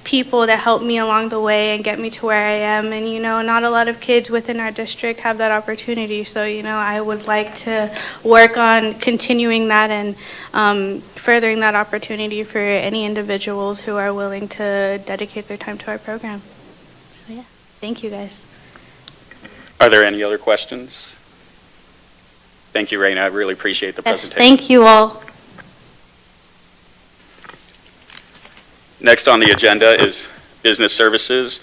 people that helped me along the way and get me to where I am. And, not a lot of kids within our district have that opportunity. So, I would like to work on continuing that and furthering that opportunity for any individuals who are willing to dedicate their time to our program. So, yeah, thank you, guys. Are there any other questions? Thank you, Raina. I really appreciate the Yes, presentation. thank you all. Next on the agenda is business services.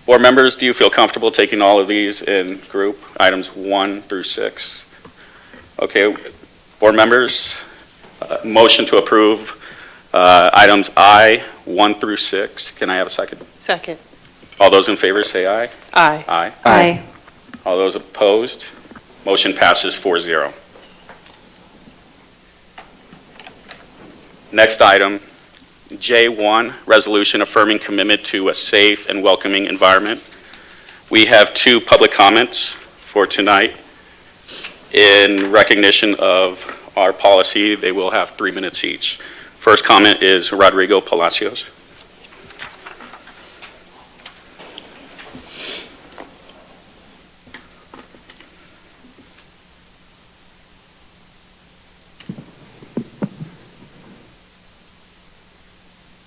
Board members, do you feel comfortable taking all of these in group, items 1 through 6? Okay, board members, motion to approve items I, 1 through 6. Can I have a second? Second. All those in favor say aye. Aye. Aye. Aye. All those opposed? Motion passes 4-0. Next item, J1, resolution affirming commitment to a safe and welcoming environment. We have 2 public comments for tonight. In recognition of our policy, they will have 3 minutes each. First comment is Rodrigo Palacios.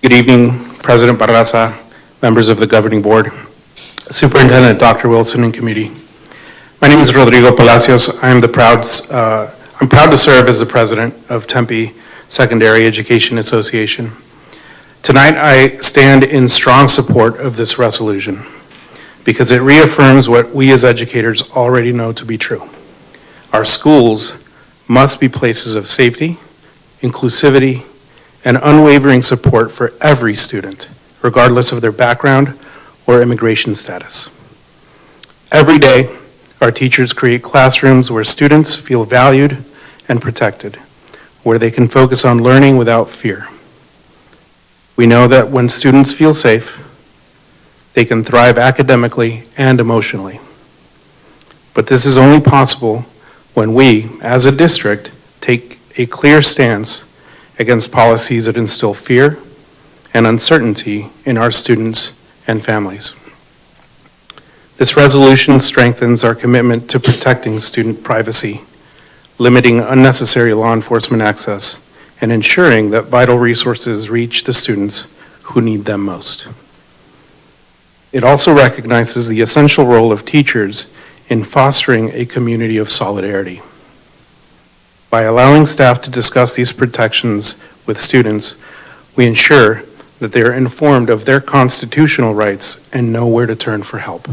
Good evening, President Barraza, members of the governing board, Superintendent Dr. Wilson, and committee. My name is Rodrigo Palacios. I'm proud to serve as the president of Tempe Secondary Education Association. Tonight, I stand in strong support of this resolution because it reaffirms what we as educators already know to be true. Our schools must be places of safety, inclusivity, and unwavering support for every student, regardless of their background or immigration status. Every day, our teachers create classrooms where students feel valued and protected, where they can focus on learning without fear. We know that when students feel safe, they can thrive academically and emotionally. But this is only possible when we, as a district, take a clear stance against policies that instill fear and uncertainty in our students and families. This resolution strengthens our commitment to protecting student privacy, limiting unnecessary law enforcement access, and ensuring that vital resources reach the students who need them most. It also recognizes the essential role of teachers in fostering a community of solidarity. By allowing staff to discuss these protections with students, we ensure that they are informed of their constitutional rights and know where to turn for help.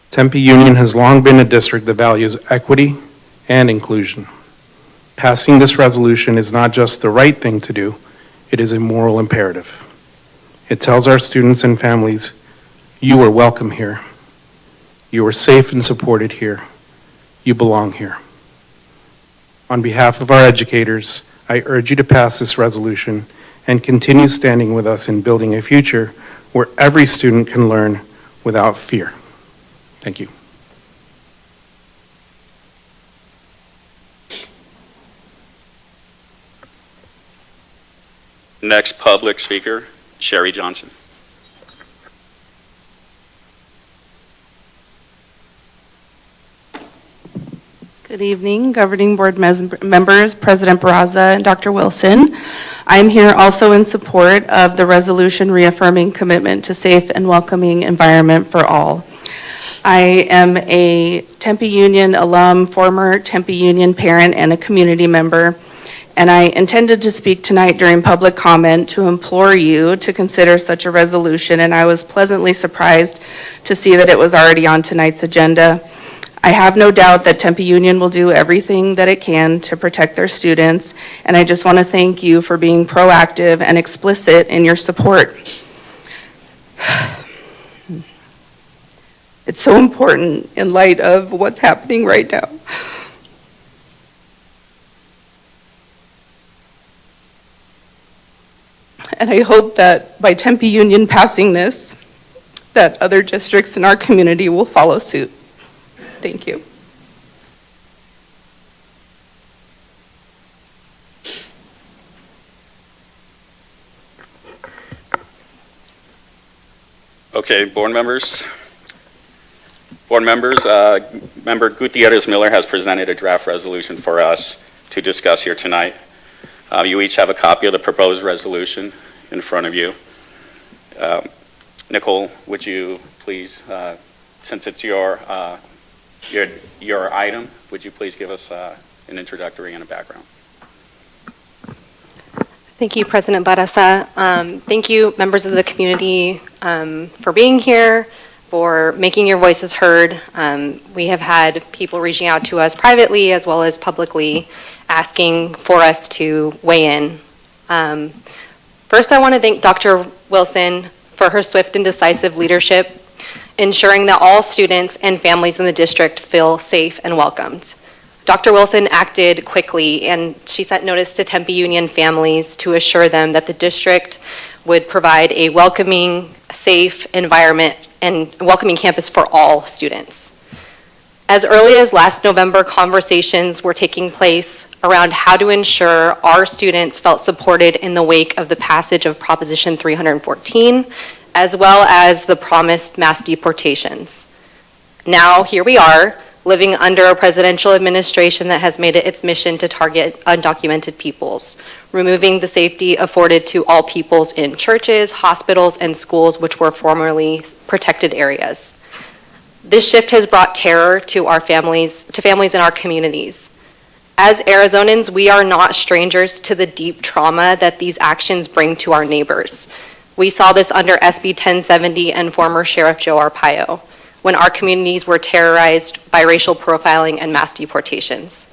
Tempe Union has long been a district that values equity and inclusion. Passing this resolution is not just the right thing to do, it is a moral imperative. It tells our students and families, you are welcome here. You are safe and supported here. You belong here. On behalf of our educators, I urge you to pass this resolution and continue standing with us in building a future where every student can learn without fear. Thank you. Next public speaker, Sherry Johnson. Good evening, Governing Board members, President Barraza, and Dr. Wilson. I'm here also in support of the resolution reaffirming commitment to safe and welcoming environment for all. I am a Tempe Union alum, former Tempe Union parent, and a community member. And I intended to speak tonight during public comment to implore you to consider such a resolution, and I was pleasantly surprised to see that it was already on tonight's agenda. I have no doubt that Tempe Union will do everything that it can to protect their students, and I just want to thank you for being proactive and explicit in your support. It's so important in light of what's happening right now. And I hope that by Tempe Union passing this, that other districts in our community will follow suit. Thank you. Okay, board members. Member Gutierrez Miller has presented a draft resolution for us to discuss here tonight. You each have a copy of the proposed resolution in front of you. Nicole, would you please, since it's your item, would you please give us an introductory and a background? Thank you, President Barraza. Thank you, members of the community, for being here, for making your voices heard. We have had people reaching out to us privately as well as publicly asking for us to weigh in. First, I want to thank Dr. Wilson for her swift and decisive leadership, ensuring that all students and families in the district feel safe and welcomed. Dr. Wilson acted quickly, and she sent notice to Tempe Union families to assure them that the district would provide a welcoming, safe environment and welcoming campus for all students. As early as last November, conversations were taking place around how to ensure our students felt supported in the wake of the passage of Proposition 314, as well as the promised mass deportations. Now, here we are, living under a presidential administration that has made it its mission to target undocumented peoples, removing the safety afforded to all peoples in churches, hospitals, and schools which were formerly protected areas. This shift has brought terror to our families in our communities. As Arizonans, we are not strangers to the deep trauma that these actions bring to our neighbors. We saw this under SB 1070 and former Sheriff Joe Arpaio, when our communities were terrorized by racial profiling and mass deportations.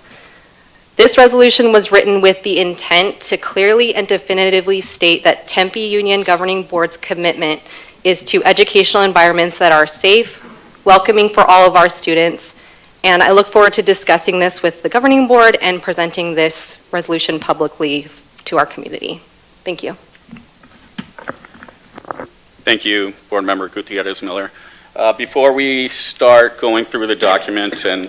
This resolution was written with the intent to clearly and definitively state that Tempe Union Governing Board's commitment is to educational environments that are safe, welcoming for all of our students, and I look forward to discussing this with the Governing Board and presenting this resolution publicly to our community. Thank you. Thank you, Board Member Gutierrez Miller. Before we start going through the document and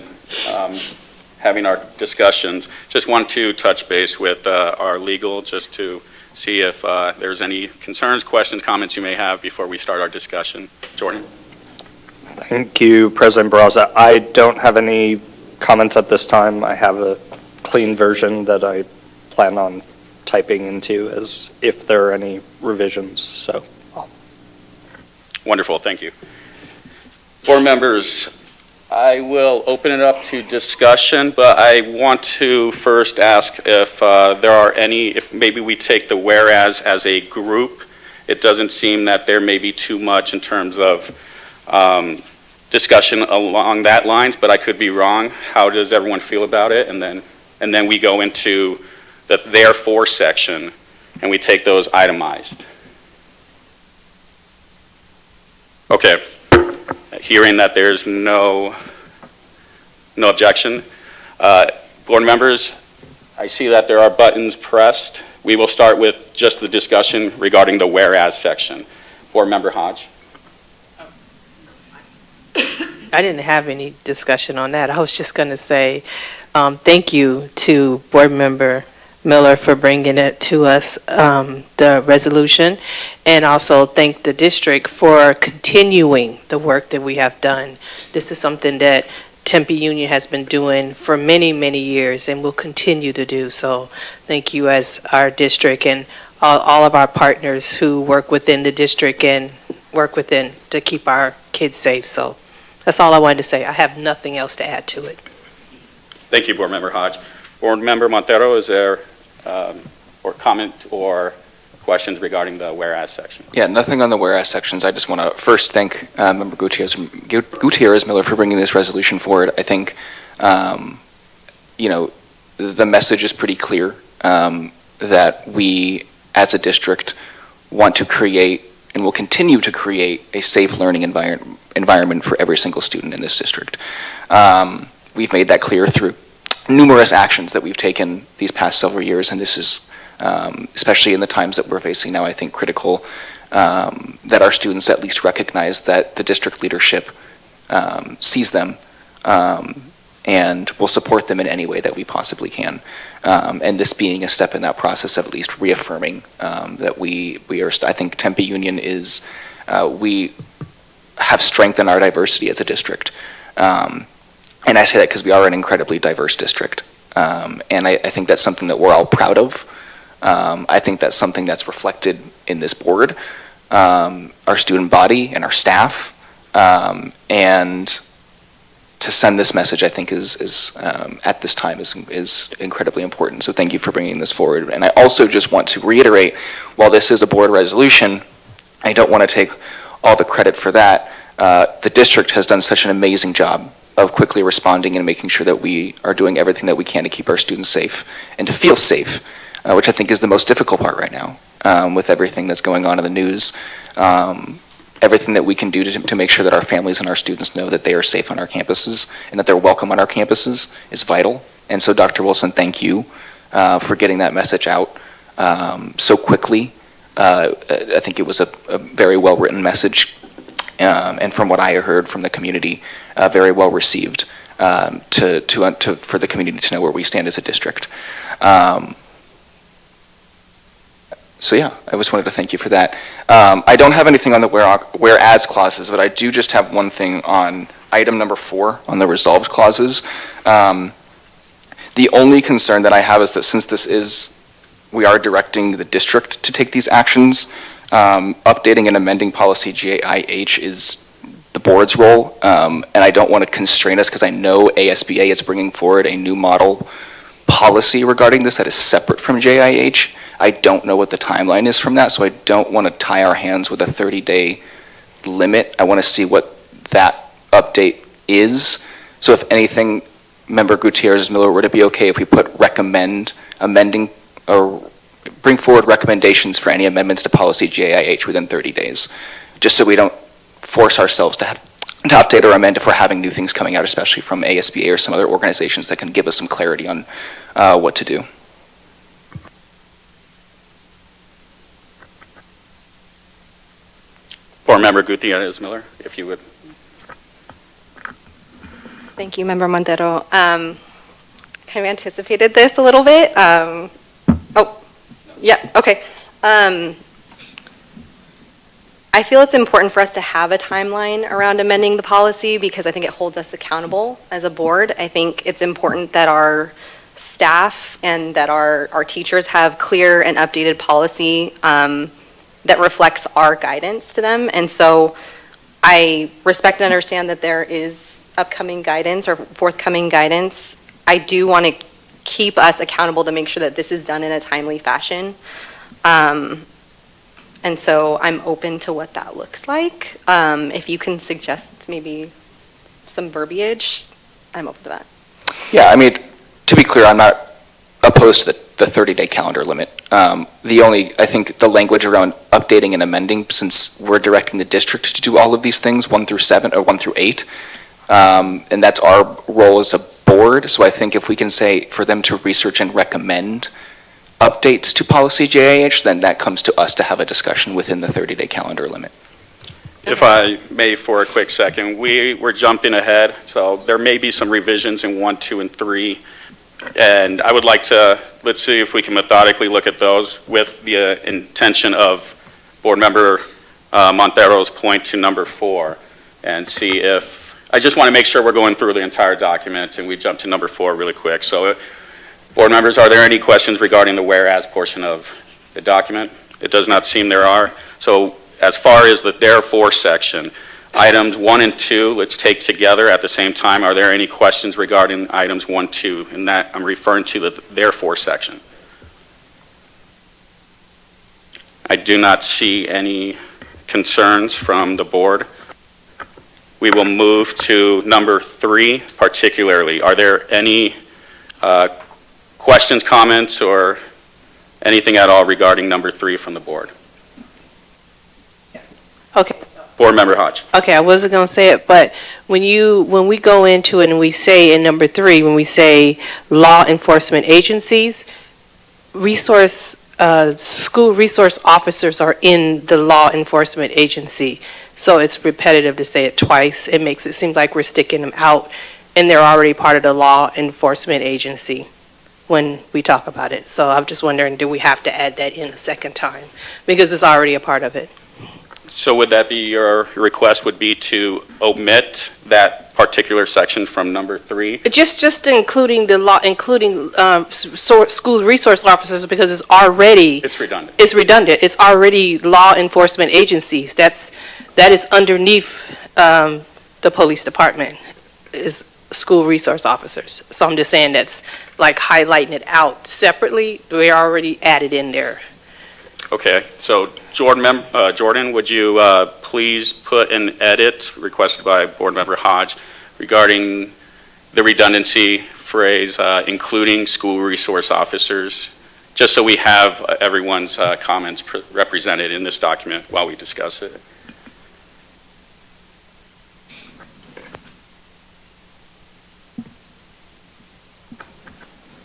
having our discussions, just want to touch base with our legal just to see if there's any concerns, questions, comments you may have before we start our discussion. Jordan? Thank you, President Barraza. I don't have any comments at this time. I have a clean version that I plan on typing into as if there are any revisions, so. Wonderful, thank you. Board members, I will open it up to discussion, but I want to first ask if there are any, if maybe we take the whereas as a group. It doesn't seem that there may be too much in terms of discussion along that lines, but I could be wrong. How does everyone feel about it? And then we go into the therefore section and we take those itemized. Okay, hearing that there's no objection. Board members, I see that there are buttons pressed. We will start with just the discussion regarding the whereas section. Board Member Hodge. I didn't have any discussion on that. I was just going to say thank you to Board Member Miller for bringing it to us, the resolution, and also thank the district for continuing the work that we have done. This is something that Tempe Union has been doing for many, many years and will continue to do. So thank you as our district and all of our partners who work within the district and work within to keep our kids safe. So that's all I wanted to say. I have nothing else to add to it. Thank you, Board Member Hodge. Board Member Montero, is there or comment or questions regarding the whereas section? Yeah, nothing on the whereas sections. I just want to first thank Member Gutierrez Miller for bringing this resolution forward. I think, the message is pretty clear that we, as a district, want to create and will continue to create a safe learning environment for every single student in this district. We've made that clear through numerous actions that we've taken these past several years, and this is, especially in the times that we're facing now, I think critical that our students at least recognize that the district leadership sees them and will support them in any way that we possibly can. And this being a step in that process of at least reaffirming that we are, I think Tempe Union is, we have strengthened our diversity as a district. And I say that because we are an incredibly diverse district. And I think that's something that we're all proud of. I think that's something that's reflected in this board, our student body and our staff. And to send this message, I think is at this time is incredibly important. So thank you for bringing this forward. And I also just want to reiterate, while this is a board resolution, I don't want to take all the credit for that. The district has done such an amazing job of quickly responding and making sure that we are doing everything that we can to keep our students safe and to feel safe, which I think is the most difficult part right now with everything that's going on in the news. Everything that we can do to make sure that our families and our students know that they are safe on our campuses and that they're welcome on our campuses is vital. And so Dr. Wilson, thank you for getting that message out so quickly. I think it was a very well-written message. And from what I heard from the community, very well received for the community to know where we stand as a district. So yeah, I just wanted to thank you for that. I don't have anything on the whereas clauses, but I do just have one thing on item number 4 on the resolved clauses. The only concern that I have is that since we are directing the district to take these actions, updating and amending policy JIH is the board's role, and I don't want to constrain us because I know ASBA is bringing forward a new model policy regarding this that is separate from JIH. I don't know what the timeline is from that, so I don't want to tie our hands with a 30-day limit. I want to see what that update is. So if anything, Member Gutierrez Miller, would it be okay if we put amending, or bring forward recommendations for any amendments to policy JIH within 30 days, just so we don't force ourselves to update or amend if we're having new things coming out, especially from ASBA or some other organizations that can give us some clarity on what to do. Member Gutierrez Miller, if you would. Thank you, Member Montero. Kind of anticipated this a little bit. Yeah, okay. I feel it's important for us to have a timeline around amending the policy because I think it holds us accountable as a board. I think it's important that our staff and that our teachers have clear and updated policy that reflects our guidance to them. And so I respect and understand that there is upcoming guidance or forthcoming guidance. I do want to keep us accountable to make sure that this is done in a timely fashion. And so I'm open to what that looks like. If you can suggest maybe some verbiage, I'm open to that. Yeah, I mean, to be clear, I'm not opposed to the 30-day calendar limit. I think the language around updating and amending, since we're directing the district to do all of these things, 1 through 7 or 1 through 8, and that's our role as a board. So I think if we can say for them to research and recommend updates to policy JIH, then that comes to us to have a discussion within the 30-day calendar limit. If I may for a quick second, we're jumping ahead, so there may be some revisions in 1, 2, and 3, and I would like to, let's see if we can methodically look at those with the intention of Board Member Montero's point to number 4, and see if, I just want to make sure we're going through the entire document, and we jump to number 4 really quick. So, Board members, are there any questions regarding the whereas portion of the document? It does not seem there are. So as far as the therefore section, items 1 and 2, let's take together at the same time. Are there any questions regarding items 1, 2? And that I'm referring to the therefore section. I do not see any concerns from the board. We will move to number 3 particularly. Are there any questions, comments, or anything at all regarding number 3 from the board? Okay. Board Member Hodge. Okay, I wasn't going to say it, but when we go into it and we say in number 3, when we say law enforcement agencies, school resource officers are in the law enforcement agency. So it's repetitive to say it twice. It makes it seem like we're sticking them out, and they're already part of the law enforcement agency when we talk about it. So I'm just wondering, do we have to add that in a second time? Because it's already a part of it. So would that be your request would be to omit that particular section from number 3? Just including the law, including school resource officers, because it's already. It's redundant. It's redundant. It's already law enforcement agencies. That is underneath the police department, is school resource officers. So I'm just saying that's like highlighting it out separately. We're already added in there. Okay, so Jordan, would you please put an edit requested by Board Member Hodge regarding the redundancy phrase, including school resource officers, just so we have everyone's comments represented in this document while we discuss it.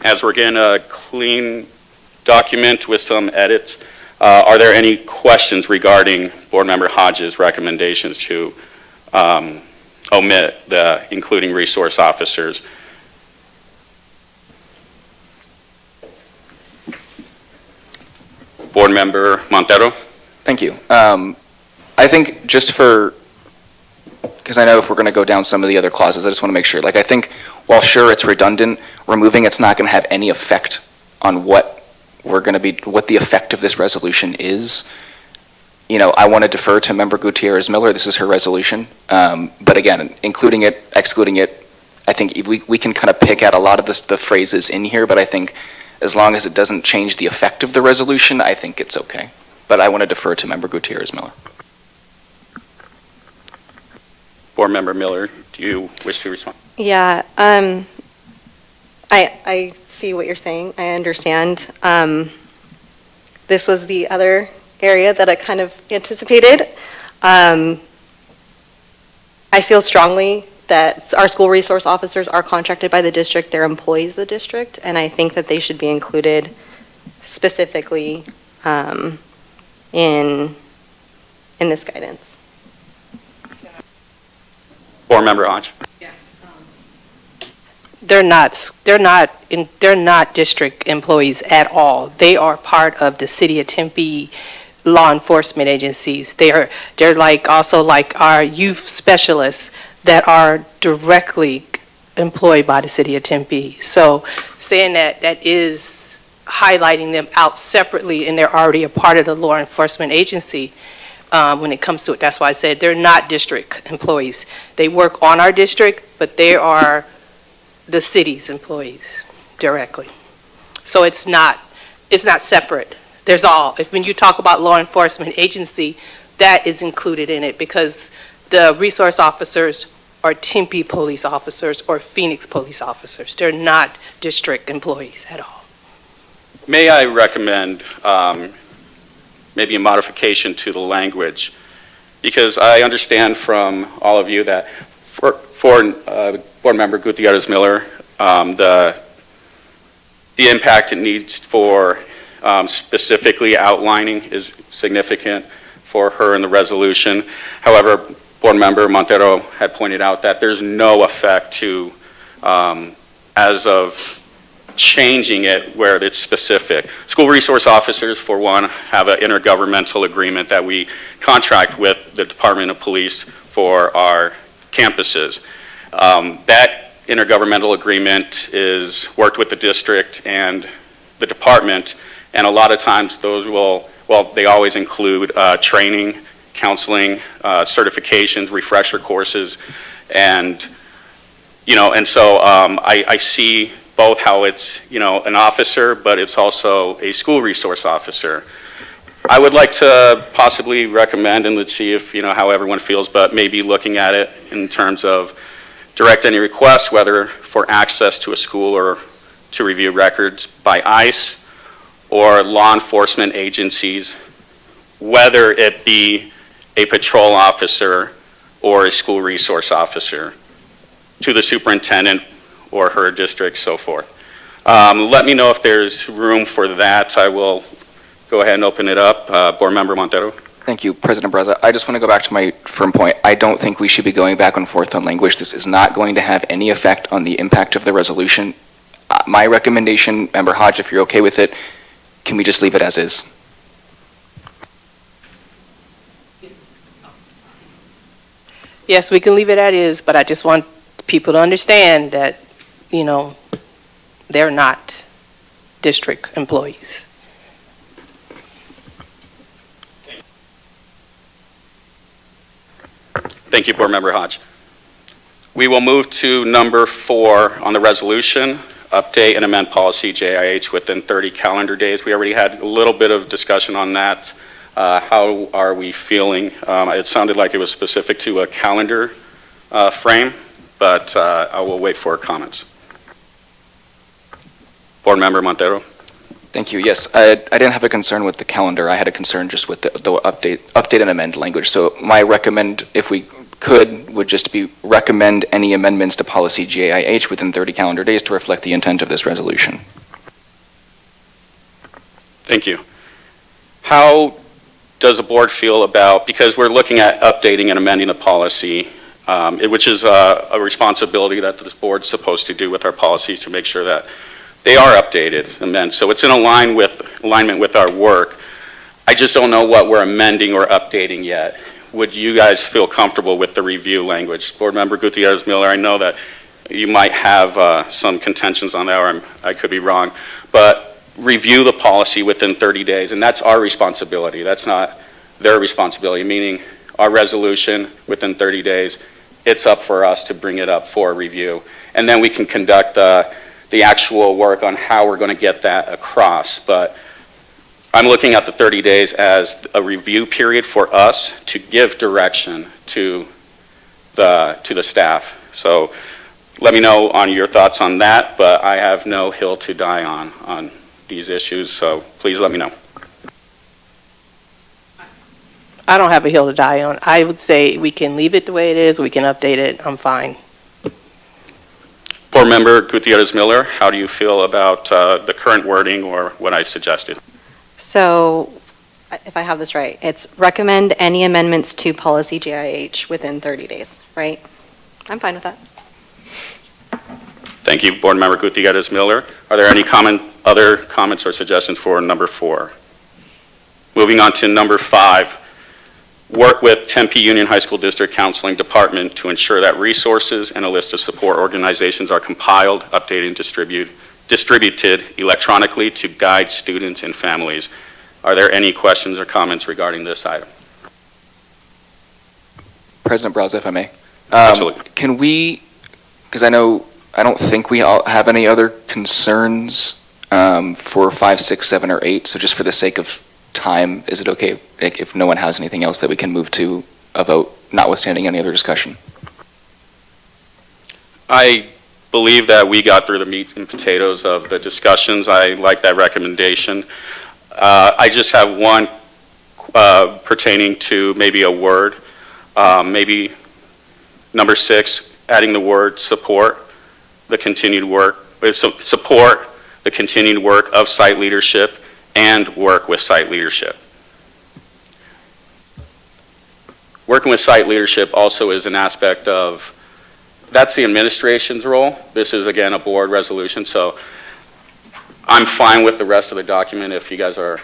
As we're getting a clean document with some edits, are there any questions regarding Board Member Hodge's recommendations to omit the including resource officers? Board Member Montero? Thank you. I think just because I know if we're going to go down some of the other clauses, I just want to make sure. Like, I think while sure it's redundant, removing it's not going to have any effect on what the effect of this resolution is. You know, I want to defer to Member Gutierrez Miller. This is her resolution. But again, including it, excluding it, I think we can kind of pick out a lot of the phrases in here, but I think as long as it doesn't change the effect of the resolution, I think it's okay. But I want to defer to Member Gutierrez Miller. Board Member Miller, do you wish to respond? Yeah, I see what you're saying. I understand. This was the other area that I kind of anticipated. I feel strongly that our school resource officers are contracted by the district, they're employees of the district, and I think that they should be included specifically in this guidance. Board Member Hodge. They're not district employees at all. They are part of the City of Tempe law enforcement agencies. They're also like our youth specialists that are directly employed by the City of Tempe. So saying that is highlighting them out separately, and they're already a part of the law enforcement agency when it comes to it. That's why I said they're not district employees. They work on our district, but they are the city's employees directly. So it's not separate. There's all, when you talk about law enforcement agency, that is included in it because the resource officers are Tempe police officers or Phoenix police officers. They're not district employees at all. May I recommend maybe a modification to the language? Because I understand from all of you that for Board Member Gutierrez Miller, the impact it needs for specifically outlining is significant for her in the resolution. However, Board Member Montero had pointed out that there's no effect to, as of changing it where it's specific. School resource officers, for one, have an intergovernmental agreement that we contract with the Department of Police for our campuses. That intergovernmental agreement is worked with the district and the department, and a lot of times those they always include training, counseling, certifications, refresher courses, and so I see both how it's an officer, but it's also a school resource officer. I would like to possibly recommend, and let's see if how everyone feels, but maybe looking at it in terms of direct any requests, whether for access to a school or to review records by ICE or law enforcement agencies, whether it be a patrol officer or a school resource officer, to the superintendent or her district, so forth. Let me know if there's room for that. I will go ahead and open it up. Board Member Montero. Thank you, President Barraza. I just want to go back to my firm point. I don't think we should be going back and forth on language. This is not going to have any effect on the impact of the resolution. My recommendation, Member Hodge, if you're okay with it, can we just leave it as is? Yes, we can leave it as is, but I just want people to understand that, they're not district employees. Thank you, Board Member Hodge. We will move to number 4 on the resolution, update and amend policy JIH within 30 calendar days. We already had a little bit of discussion on that. How are we feeling? It sounded like it was specific to a calendar frame, but I will wait for comments. Board Member Montero. Thank you. Yes, I didn't have a concern with the calendar. I had a concern just with the update and amend language. So my recommend, if we could, would just be recommend any amendments to policy JIH within 30 calendar days to reflect the intent of this resolution. Thank you. How does the board feel about, because we're looking at updating and amending the policy, which is a responsibility that this board's supposed to do with our policies to make sure that they are updated, amended. So it's in alignment with our work. I just don't know what we're amending or updating yet. Would you guys feel comfortable with the review language? Board Member Gutierrez Miller, I know that you might have some contentions on that, or I could be wrong, but review the policy within 30 days, and that's our responsibility. That's not their responsibility, meaning our resolution within 30 days, it's up for us to bring it up for review. And then we can conduct the actual work on how we're going to get that across. But I'm looking at the 30 days as a review period for us to give direction to the staff. So let me know on your thoughts on that, but I have no hill to die on these issues, so please let me know. I don't have a hill to die on. I would say we can leave it the way it is, we can update it, I'm fine. Board Member Gutierrez Miller, how do you feel about the current wording or what I suggested? So, if I have this right, it's recommend any amendments to policy JIH within 30 days, right? I'm fine with that. Thank you, Board Member Gutierrez-Miller. Are there any other comments or suggestions for number 4? Moving on to number 5, work with Tempe Union High School District Counseling Department to ensure that resources and a list of support organizations are compiled, updated, and distributed electronically to guide students and families. Are there any questions or comments regarding this item? President Braza, if I may. Absolutely. Can we, because I don't think we all have any other concerns for 5, 6, 7, or 8, so just for the sake of time, is it okay if no one has anything else that we can move to a vote, notwithstanding any other discussion? I believe that we got through the meat and potatoes of the discussions. I like that recommendation. I just have one pertaining to maybe a word, maybe number 6, adding the word support the continued work, support the continued work of site leadership and work with site leadership. Working with site leadership also is an aspect of, that's the administration's role. This is, again, a board resolution, so I'm fine with the rest of the document if you guys are.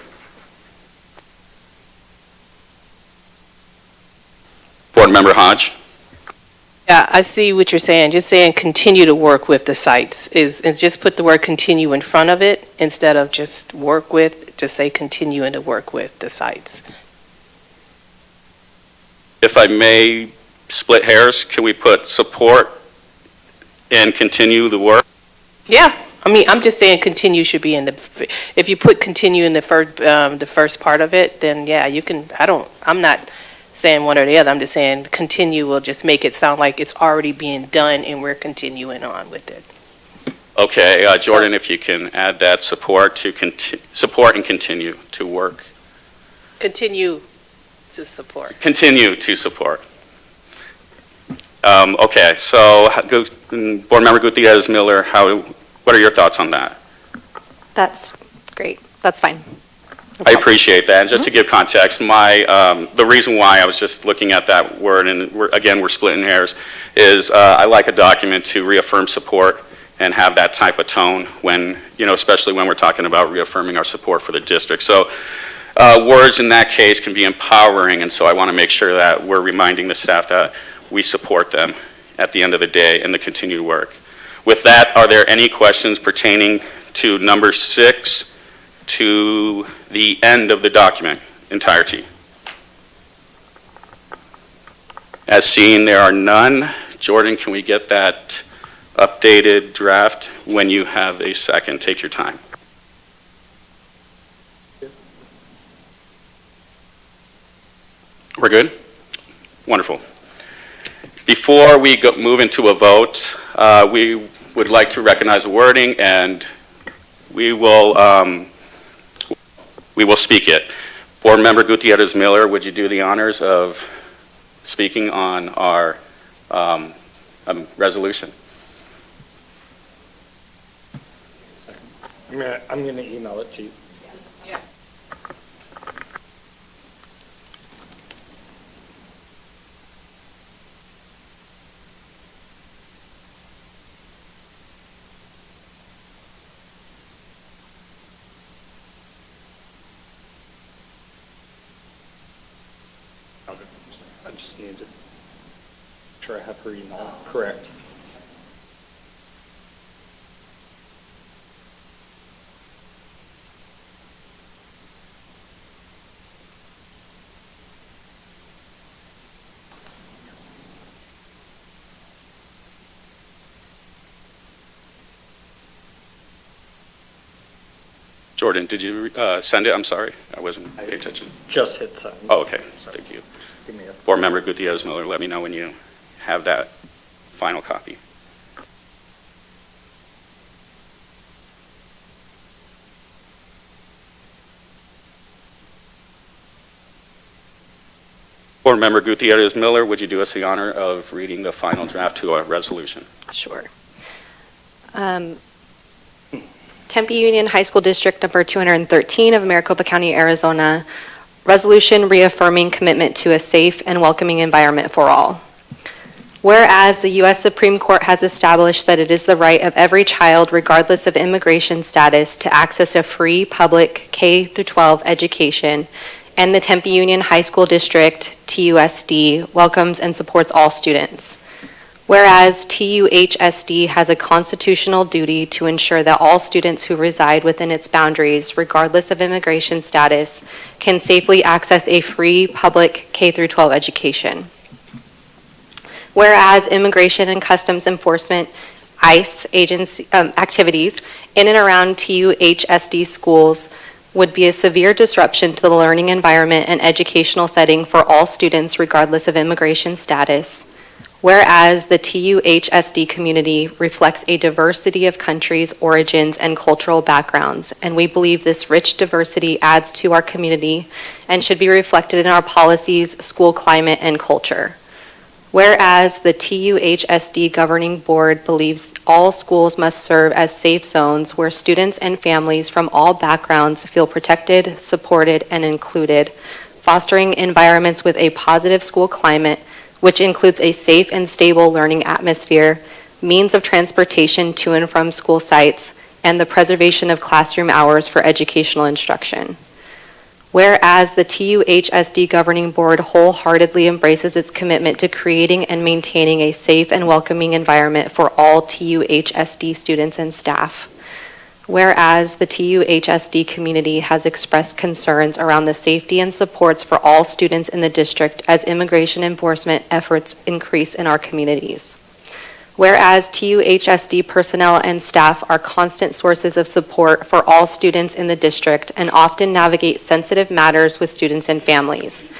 Board Member Hodge? Yeah, I see what you're saying. Just saying continue to work with the sites is just put the word continue in front of it instead of just work with, just say continuing to work with the sites. If I may split hairs, can we put support and continue the work? Yeah, I mean, I'm just saying continue should be in the, if you put continue in the first part of it, then yeah, you can, I'm not saying one or the other, I'm just saying continue will just make it sound like it's already being done and we're continuing on with it. Okay, Jordan, if you can add that support and continue to work. Continue to support. Continue to support. Okay, so Board Member Gutierrez-Miller, what are your thoughts on that? That's great. That's fine. I appreciate that. And just to give context, the reason why I was just looking at that word, and we're splitting hairs, is I like a document to reaffirm support and have that type of tone when, especially when we're talking about reaffirming our support for the district. So words in that case can be empowering, and so I want to make sure that we're reminding the staff that we support them at the end of the day in the continued work. With that, are there any questions pertaining to number 6 to the end of the document entirety? As seen, there are none. Jordan, can we get that updated draft when you have a second? Take your time. We're good? Wonderful. Before we move into a vote, we would like to recognize the wording, and we will speak it. Board Member Gutierrez-Miller, would you do the honors of speaking on our resolution? I'm going to email it to you. I just need to make sure I have her email correct. Jordan, did you send it? I'm sorry, I wasn't paying attention. Just hit send. Oh, okay, thank you. Just give me a Board Member Gutierrez-Miller, let me know when you have that final copy. Board Member Gutierrez-Miller, would you do us the honor of reading the final draft to our resolution? Sure. Tempe Union High School District number 213 of Maricopa County, Arizona, resolution reaffirming commitment to a safe and welcoming environment for all. Whereas the U.S. Supreme Court has established that it is the right of every child, regardless of immigration status, to access a free public K-12 education, and the Tempe Union High School District, TUSD, welcomes and supports all students. Whereas TUHSD has a constitutional duty to ensure that all students who reside within its boundaries, regardless of immigration status, can safely access a free public K-12 education. Whereas Immigration and Customs Enforcement, ICE agency activities in and around TUHSD schools would be a severe disruption to the learning environment and educational setting for all students regardless of immigration status. Whereas the TUHSD community reflects a diversity of countries, origins, and cultural backgrounds, and we believe this rich diversity adds to our community and should be reflected in our policies, school climate, and culture. Whereas the TUHSD Governing Board believes all schools must serve as safe zones where students and families from all backgrounds feel protected, supported, and included, fostering environments with a positive school climate, which includes a safe and stable learning atmosphere, means of transportation to and from school sites, and the preservation of classroom hours for educational instruction. Whereas the TUHSD Governing Board wholeheartedly embraces its commitment to creating and maintaining a safe and welcoming environment for all TUHSD students and staff. Whereas the TUHSD community has expressed concerns around the safety and supports for all students in the district as immigration enforcement efforts increase in our communities. Whereas TUHSD personnel and staff are constant sources of support for all students in the district and often navigate sensitive matters with students and families.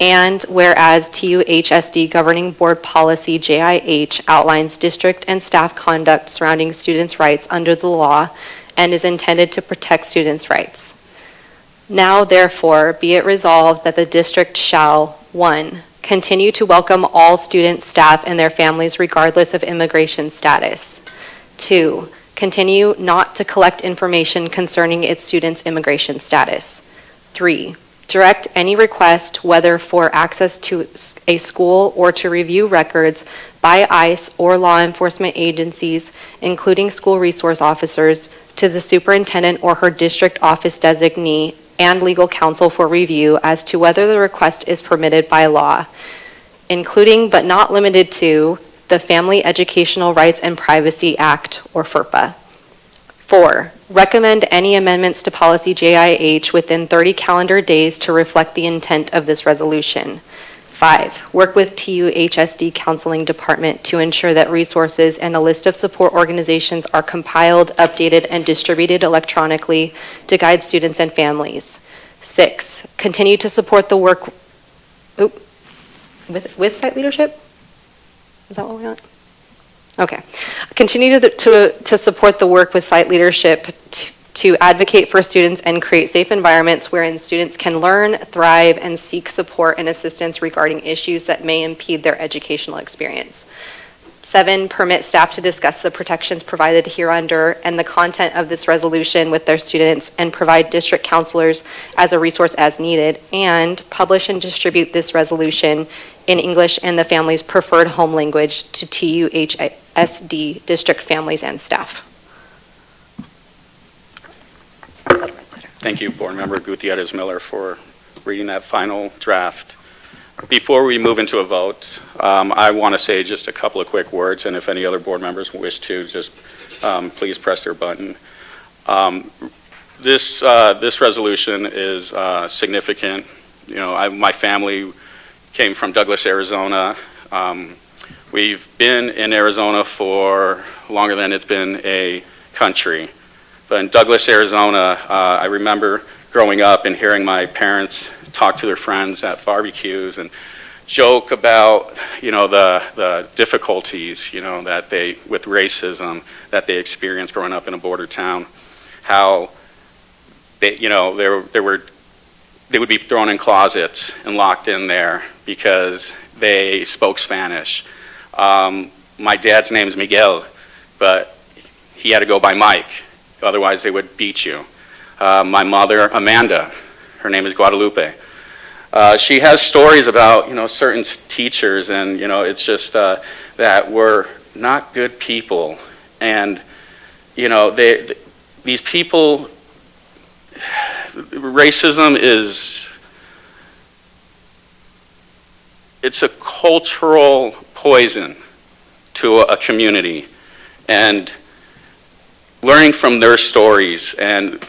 And whereas TUHSD Governing Board Policy JIH outlines district and staff conduct surrounding students' rights under the law and is intended to protect students' rights. Now, therefore, be it resolved that the district shall, 1, continue to welcome all students, staff, and their families regardless of immigration status. 2, continue not to collect information concerning its students' immigration status. 3, direct any request, whether for access to a school or to review records by ICE or law enforcement agencies, including school resource officers, to the superintendent or her district office designee and legal counsel for review as to whether the request is permitted by law, including but not limited to the Family Educational Rights and Privacy Act, or FERPA. 4, recommend any amendments to policy JIH within 30 calendar days to reflect the intent of this resolution. 5, work with TUHSD Counseling Department to ensure that resources and a list of support organizations are compiled, updated, and distributed electronically to guide students and families. 6, continue to support the work with site leadership? Is that what we want? Okay. Continue to support the work with site leadership to advocate for students and create safe environments wherein students can learn, thrive, and seek support and assistance regarding issues that may impede their educational experience. 7, permit staff to discuss the protections provided hereunder and the content of this resolution with their students and provide district counselors as a resource as needed, and publish and distribute this resolution in English and the family's preferred home language to TUHSD district families and staff. Thank you, Board Member Gutierrez Miller, for reading that final draft. Before we move into a vote, I want to say just a couple of quick words, and if any other board members wish to, just please press their button. This resolution is significant. You know, my family came from Douglas, Arizona. We've been in Arizona for longer than it's been a country. But in Douglas, Arizona, I remember growing up and hearing my parents talk to their friends at barbecues and joke about, you know, the difficulties, you know, that they, with racism, that they experienced growing up in a border town. How they, you know, they would be thrown in closets and locked in there because they spoke Spanish. My dad's name is Miguel, but he had to go by Mike. Otherwise, they would beat you. My mother, Amanda, her name is Guadalupe. She has stories about, certain teachers, and, it's just that we're not good people. And, these people, racism it's a cultural poison to a community. And learning from their stories and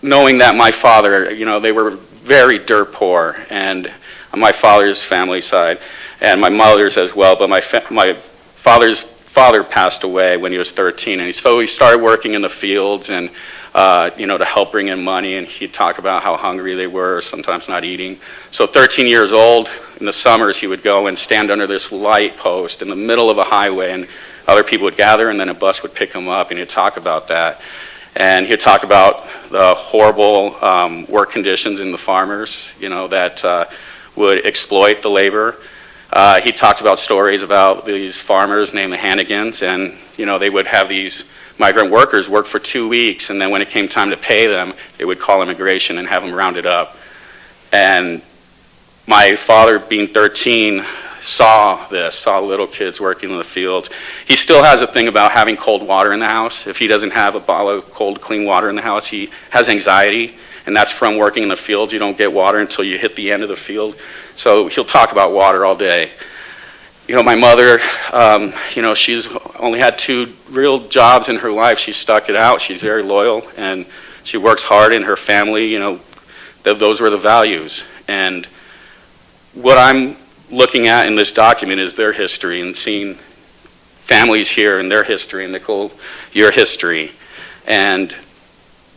knowing that my father, they were very dirt poor, and on my father's family side, and my mother's as well, but my father's father passed away when he was 13, and so he started working in the fields and, to help bring in money, and he'd talk about how hungry they were, sometimes not eating. So 13 years old, in the summers, he would go and stand under this light post in the middle of a highway, and other people would gather, and then a bus would pick him up, and he'd talk about that. And he'd talk about the horrible work conditions in the farmers, that would exploit the labor. He talked about stories about these farmers named the Hannigans, and, they would have these migrant workers work for 2 weeks, and then when it came time to pay them, they would call immigration and have them rounded up. And my father, being 13, saw little kids working in the fields. He still has a thing about having cold water in the house. If he doesn't have a bottle of cold, clean water in the house, he has anxiety, and that's from working in the fields. You don't get water until you hit the end of the field. So he'll talk about water all day. My mother, she's only had 2 real jobs in her life. She stuck it out. She's very loyal, and she works hard in her family. Those were the values. And what I'm looking at in this document is their history, and seeing families here and their history, and Nicole, your history. And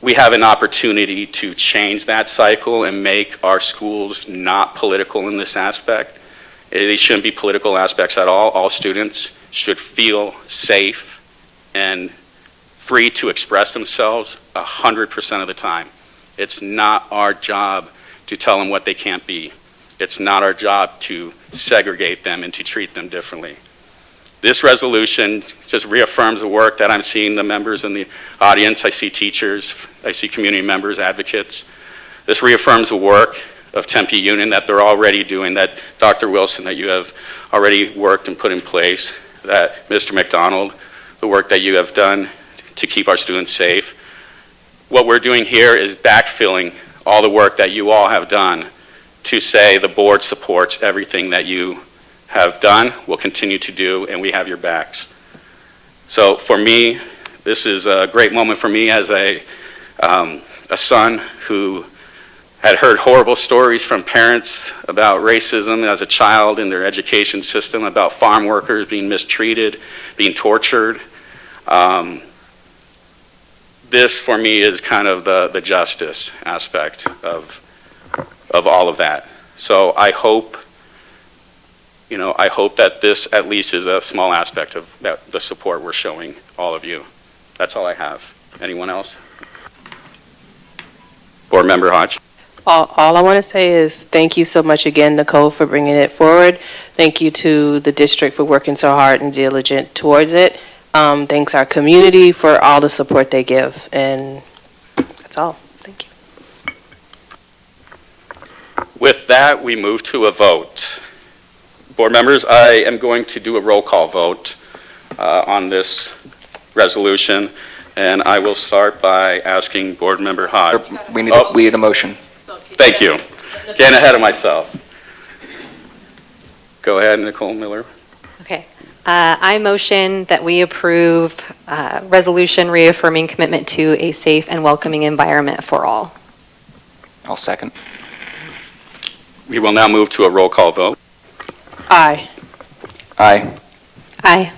we have an opportunity to change that cycle and make our schools not political in this aspect. They shouldn't be political aspects at all. All students should feel safe and free to express themselves 100% of the time. It's not our job to tell them what they can't be. It's not our job to segregate them and to treat them differently. This resolution just reaffirms the work that I'm seeing the members in the audience. I see teachers, I see community members, advocates. This reaffirms the work of Tempe Union that they're already doing, that Dr. Wilson, that you have already worked and put in place, that Mr. McDonald, the work that you have done to keep our students safe. What we're doing here is backfilling all the work that you all have done to say the board supports everything that you have done, will continue to do, and we have your backs. So for me, this is a great moment for me as a son who had heard horrible stories from parents about racism as a child in their education system, about farm workers being mistreated, being tortured. This, for me, is kind of the justice aspect of all of that. So I hope that this at least is a small aspect of the support we're showing all of you. That's all I have. Anyone else? Board Member Hodge. All I want to say is thank you so much again, Nicole, for bringing it forward. Thank you to the district for working so hard and diligent towards it. Thanks our community for all the support they give. And that's all. Thank you. With that, we move to a vote. Board members, I am going to do a roll call vote on this resolution, and I will start by asking Board Member Hodge. We need a motion. Thank you. Getting ahead of myself. Go ahead, Nicole Miller. Okay. I motion that we approve resolution reaffirming commitment to a safe and welcoming environment for all. I'll second. We will now move to a roll call vote. Aye. Aye. Aye.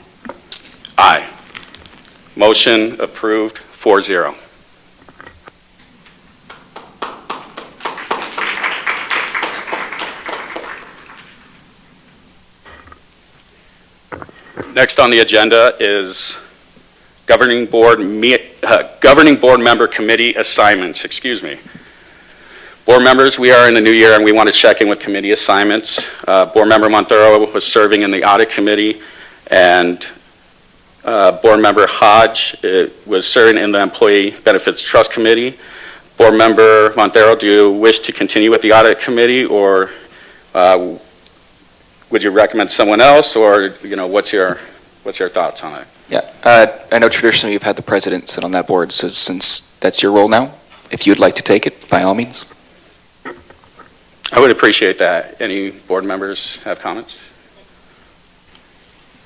Aye. Motion approved 4-0. Next on the agenda is governing board member committee assignments. Board members, we are in the new year and we want to check in with committee assignments. Board Member Montero was serving in the audit committee, and Board Member Hodge was serving in the employee benefits trust committee. Board Member Montero, do you wish to continue with the audit committee, or Would you recommend someone else, or, what's your thoughts on it? Yeah, I know traditionally you've had the president sit on that board, so since that's your role now, if you'd like to take it, by all means. I would appreciate that. Any board members have comments?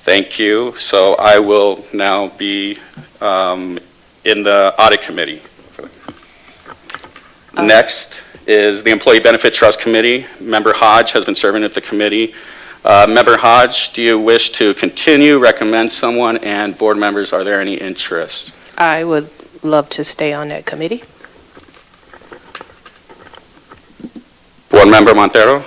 Thank you. So I will now be in the audit committee. Next is the Employee Benefit Trust Committee. Member Hodge has been serving at the committee. Member Hodge, do you wish to continue, recommend someone, and board members, are there any interest? I would love to stay on that committee. Board Member Montero?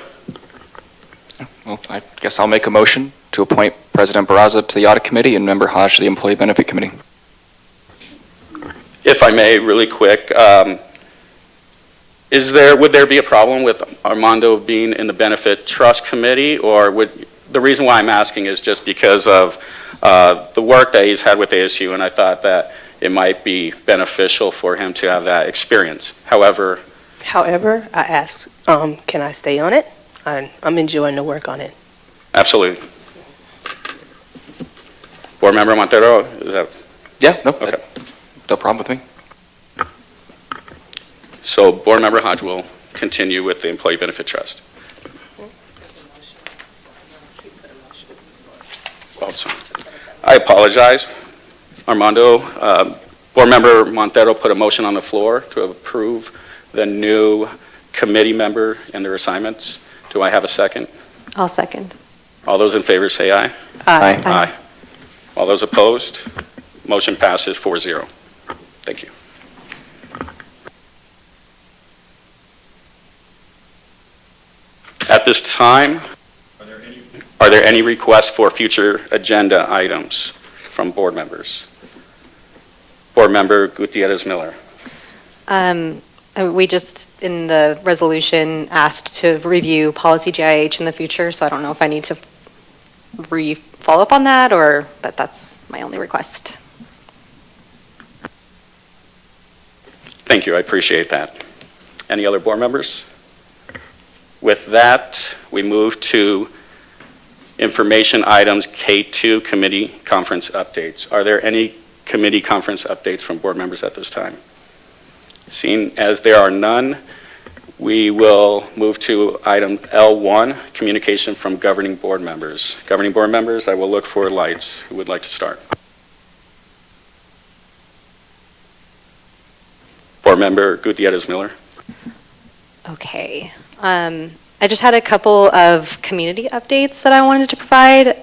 Well, I guess I'll make a motion to appoint President Barraza to the Audit Committee and Member Hodge to the Employee Benefit Committee. If I may, really quick, would there be a problem with Armando being in the Benefit Trust Committee, or the reason why I'm asking is just because of the work that he's had with ASU, and I thought that it might be beneficial for him to have that experience. However, I asked, can I stay on it? I'm enjoying the work on it. absolutely. Board Member Montero, is that? Yeah, no, Okay. no problem with me. So Board Member Hodge will continue with the Employee Benefit Trust. Oh, sorry. I apologize. Armando, Board Member Montero put a motion on the floor to approve the new committee member and their assignments. Do I have a second? I'll second. All those in favor say aye. Aye. Aye. All those opposed? Motion passes 4-0. Thank you. At this time, are there any requests for future agenda items from board members? Board Member Gutierrez Miller. We just, in the resolution, asked to review policy GIH in the future, so I don't know if I need to follow up on that, but that's my only request. Thank you, I appreciate that. Any other board members? With that, we move to information items K2 committee conference updates. Are there any committee conference updates from board members at this time? Seeing as there are none, we will move to item L1, communication from governing board members. Governing board members, I will look for lights. Who would like to start? Board Member Gutierrez Miller. Okay. I just had a couple of community updates that I wanted to provide.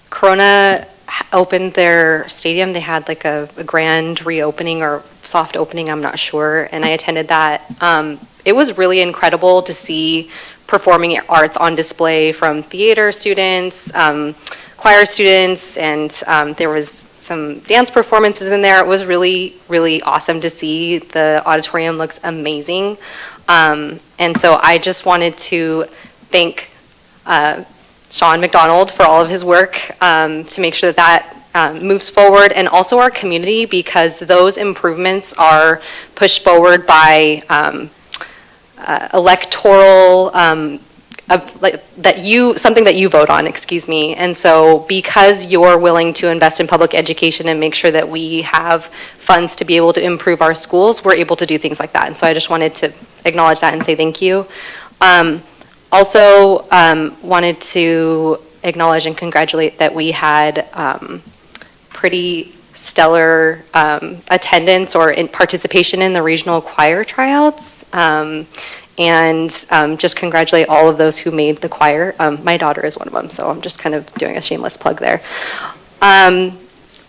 Corona opened their stadium. They had like a grand reopening or soft opening, I'm not sure, and I attended that. It was really incredible to see performing arts on display from theater students, choir students, and there was some dance performances in there. It was really, really awesome to see. The auditorium looks amazing. And so I just wanted to thank Sean McDonald for all of his work to make sure that moves forward, and also our community, because those improvements are pushed forward by electoral something that you vote on, excuse me. And so because you're willing to invest in public education and make sure that we have funds to be able to improve our schools, we're able to do things like that. And so I just wanted to acknowledge that and say thank you. Also wanted to acknowledge and congratulate that we had pretty stellar attendance or participation in the regional choir tryouts. And just congratulate all of those who made the choir. My daughter is one of them, so I'm just kind of doing a shameless plug there.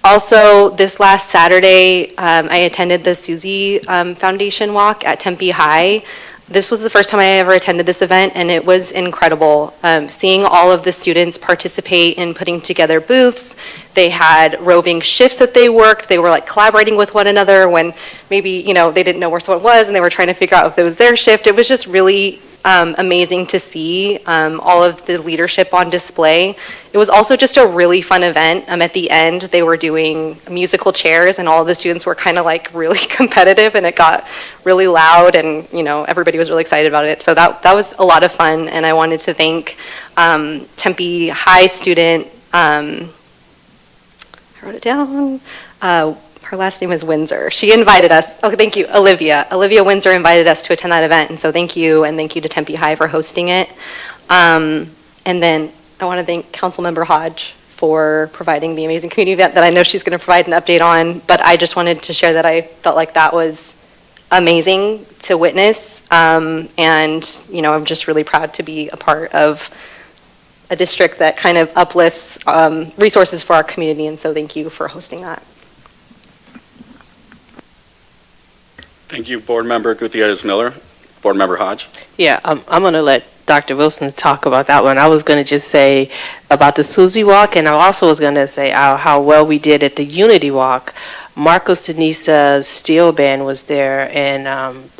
Also, this last Saturday, I attended the Susie Foundation Walk at Tempe High. This was the first time I ever attended this event, and it was incredible. Seeing all of the students participate in putting together booths. They had roving shifts that they worked. They were like collaborating with one another when maybe, they didn't know where someone was and they were trying to figure out if it was their shift. It was just really amazing to see all of the leadership on display. It was also just a really fun event. At the end, they were doing musical chairs, and all of the students were kind of like really competitive, and it got really loud, and everybody was really excited about it. So that was a lot of fun, and I wanted to thank Tempe High student. I wrote it down. Her last name is Windsor. She invited us. Oh, thank you, Olivia. Olivia Windsor invited us to attend that event, and so thank you, and thank you to Tempe High for hosting it. And then I want to thank Councilmember Hodge for providing the amazing community event that I know she's going to provide an update on, but I just wanted to share that I felt like that was amazing to witness, and I'm just really proud to be a part of a district that kind of uplifts resources for our community, and so thank you for hosting that. Thank you, Board Member Gutierrez-Miller. Board Member Hodge. Yeah, I'm going to let Dr. Wilson talk about that one. I was going to just say about the Susie Walk, and I also was going to say how well we did at the Unity Walk. Marcos Denisa's steel band was there, and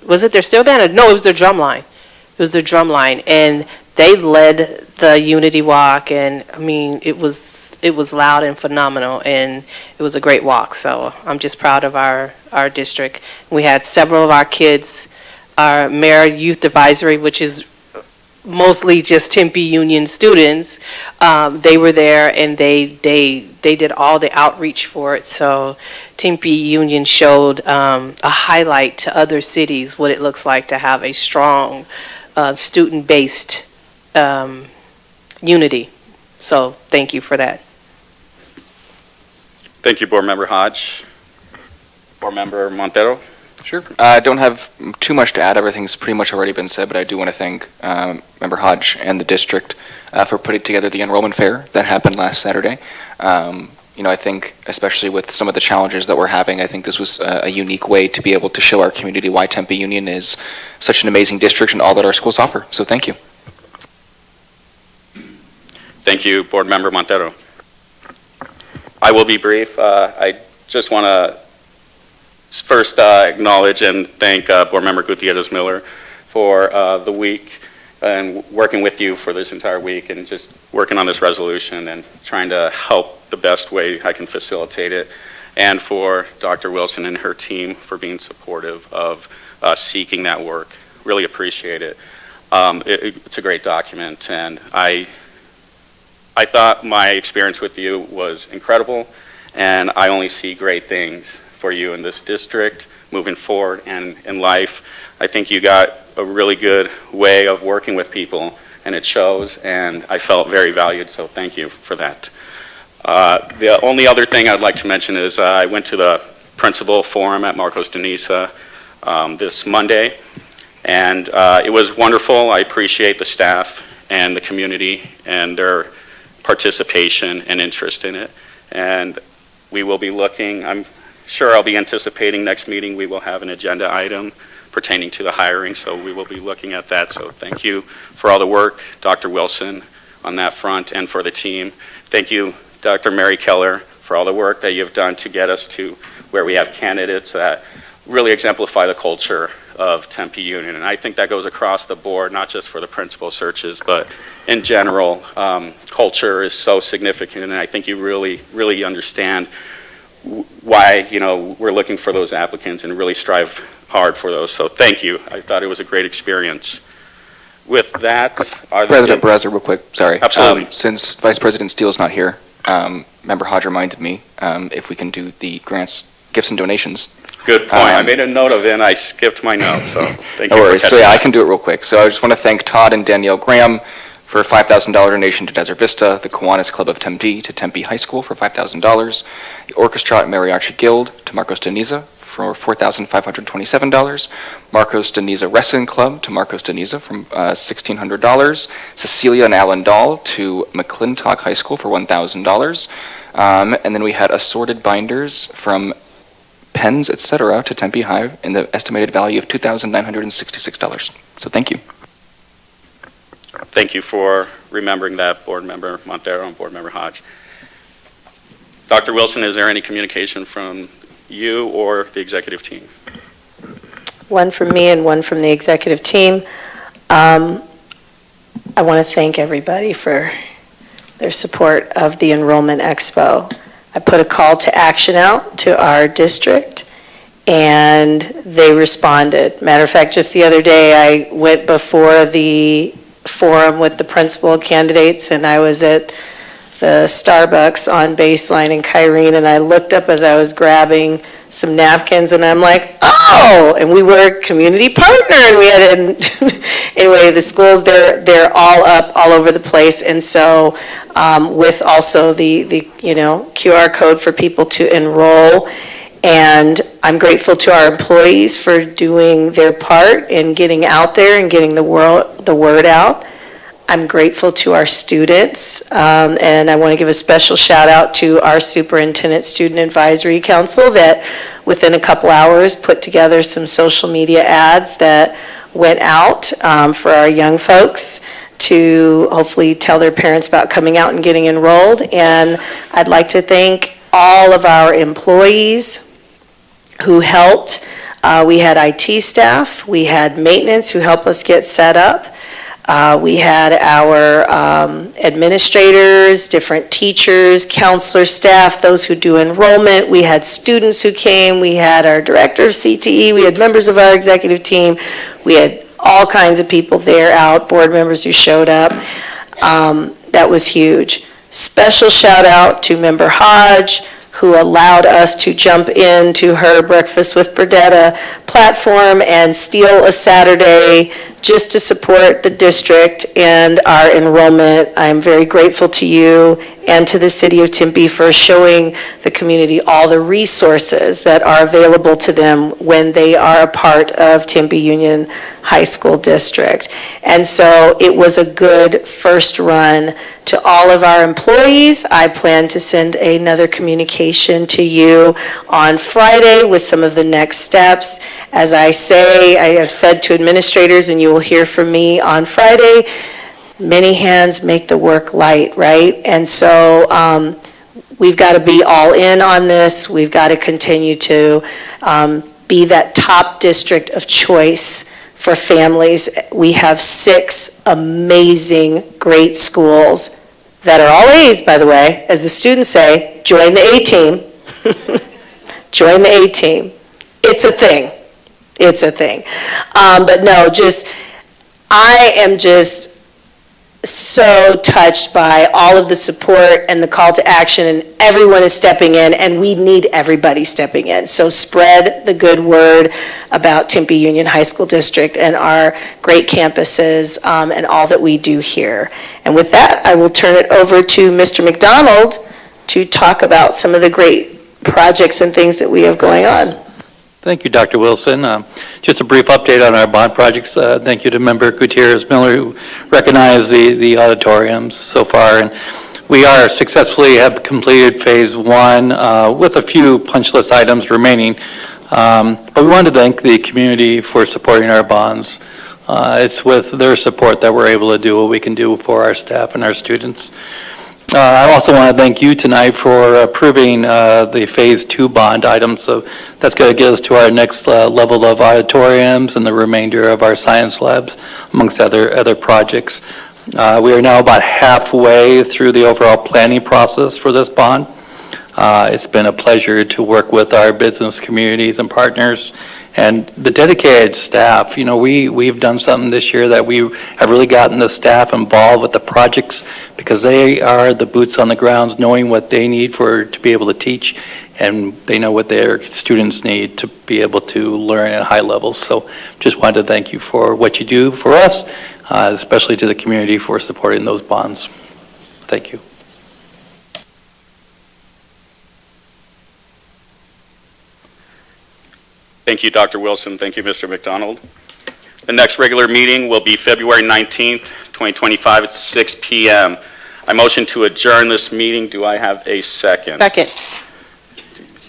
was it their steel band? No, it was their drum line. It was their drum line, and they led the Unity Walk, and I mean, it was loud and phenomenal, and it was a great walk. So I'm just proud of our district. We had several of our kids, our Mayor Youth Advisory, which is mostly just Tempe Union students. They were there, and they did all the outreach for it. So Tempe Union showed a highlight to other cities what it looks like to have a strong student-based unity. So thank you for that. Thank you, Board Member Hodge. Board Member Montero. Sure. I don't have too much to add. Everything's pretty much already been said, but I do want to thank Member Hodge and the district for putting together the enrollment fair that happened last Saturday. I think, especially with some of the challenges that we're having, I think this was a unique way to be able to show our community why Tempe Union is such an amazing district and all that our schools offer. So thank you. Thank you, Board Member Montero. I will be brief. I just want to first acknowledge and thank Board Member Gutierrez-Miller for the week and working with you for this entire week and just working on this resolution and trying to help the best way I can facilitate it, and for Dr. Wilson and her team for being supportive of seeking that work. Really appreciate it. It's a great document, and I thought my experience with you was incredible, and I only see great things for you in this district moving forward and in life. I think you got a really good way of working with people, and it shows, and I felt very valued, so thank you for that. The only other thing I'd like to mention is I went to the principal forum at Marcos Denisa this Monday, and it was wonderful. I appreciate the staff and the community and their participation and interest in it, and we will be looking, I'm sure I'll be anticipating next meeting we will have an agenda item pertaining to the hiring, so we will be looking at that. So thank you for all the work, Dr. Wilson, on that front, and for the team. Thank you, Dr. Mary Keller, for all the work that you've done to get us to where we have candidates that really exemplify the culture of Tempe Union. And I think that goes across the board, not just for the principal searches, but in general, culture is so significant, and I think you really understand why we're looking for those applicants and really strive hard for those. So thank you. I thought it was a great experience. With that, President Barraza, real quick, sorry. Absolutely. Since Vice President Steele's not here, Member Hodge reminded me if we can do the grants, gifts and donations. Good point. I made a note of it and I skipped my note, so thank you. No worries. So yeah, I can do it real quick. So I just want to thank Todd and Danielle Graham for a $5,000 donation to Desert Vista, the Kiwanis Club of Tempe to Tempe High School for $5,000, the Orchestra at Mariachi Guild to Marcos Deniza for $4,527, Marcos Deniza Wrestling Club to Marcos Deniza from $1,600, Cecilia and Alan Dahl to McClintock High School for $1,000, and then we had assorted binders from pens, etc., to Tempe High in the estimated value of $2,966. So thank you. Thank you for remembering that, Board Member Montero and Board Member Hodge. Dr. Wilson, is there any communication from you or the executive team? One from me and one from the executive team. I want to thank everybody for their support of the Enrollment Expo. I put a call to action out to our district, and they responded. Matter of fact, just the other day, I went before the forum with the principal candidates, and I was at the Starbucks on Baseline in Kyrene, and I looked up as I was grabbing some napkins, and I'm like, oh, and we were a community partner, and we had, anyway, the schools, they're all up all over the place, and so with also the QR code for people to enroll, and I'm grateful to our employees for doing their part in getting out there and getting the word out. I'm grateful to our students, and I want to give a special shout out to our Superintendent Student Advisory Council that within a couple hours put together some social media ads that went out for our young folks to hopefully tell their parents about coming out and getting enrolled. And I'd like to thank all of our employees who helped. We had IT staff, we had maintenance who helped us get set up. We had our administrators, different teachers, counselor staff, those who do enrollment. We had students who came. We had our director of CTE. We had members of our executive team. We had all kinds of people there out, board members who showed up. That was huge. Special shout out to Member Hodge, who allowed us to jump into her Breakfast with Burdetta platform and steal a Saturday just to support the district and our enrollment. I'm very grateful to you and to the City of Tempe for showing the community all the resources that are available to them when they are a part of Tempe Union High School District. And so it was a good first run to all of our employees. I plan to send another communication to you on Friday with some of the next steps. As I say, I have said to administrators, and you will hear from me on Friday, many hands make the work light, right? And so we've got to be all in on this. We've got to continue to be that top district of choice for families. We have 6 amazing, great schools that are all A's, by the way. As the students say, join the A-team. Join the A-team. It's a thing. It's a thing. But no, I am just so touched by all of the support and the call to action, and everyone is stepping in, and we need everybody stepping in. So spread the good word about Tempe Union High School District and our great campuses and all that we do here. And with that, I will turn it over to Mr. McDonald to talk about some of the great projects and things that we have going on. Thank you, Dr. Wilson. Just a brief update on our bond projects. Thank you to Member Gutierrez-Miller who recognized the auditoriums so far. And we are successfully have completed phase 1 with a few punch list items remaining. But we want to thank the community for supporting our bonds. It's with their support that we're able to do what we can do for our staff and our students. I also want to thank you tonight for approving the Phase 2 bond items. So that's going to get us to our next level of auditoriums and the remainder of our science labs, amongst other projects. We are now about halfway through the overall planning process for this bond. It's been a pleasure to work with our business communities and partners and the dedicated staff. You know, we've done something this year that we have really gotten the staff involved with the projects because they are the boots on the grounds, knowing what they need to be able to teach, and they know what their students need to be able to learn at high levels. So just wanted to thank you for what you do for us, especially to the community for supporting those bonds. Thank you. Thank you, Dr. Wilson. Thank you, Mr. McDonald. The next regular meeting will be February 19th, 2025 at 6 p.m. I motion to adjourn this meeting. Do I have a second? Second.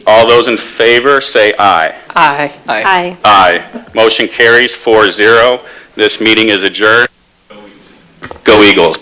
All those in favor say aye. Aye. Aye. Aye. Motion carries 4-0. This meeting is adjourned. Go Eagles.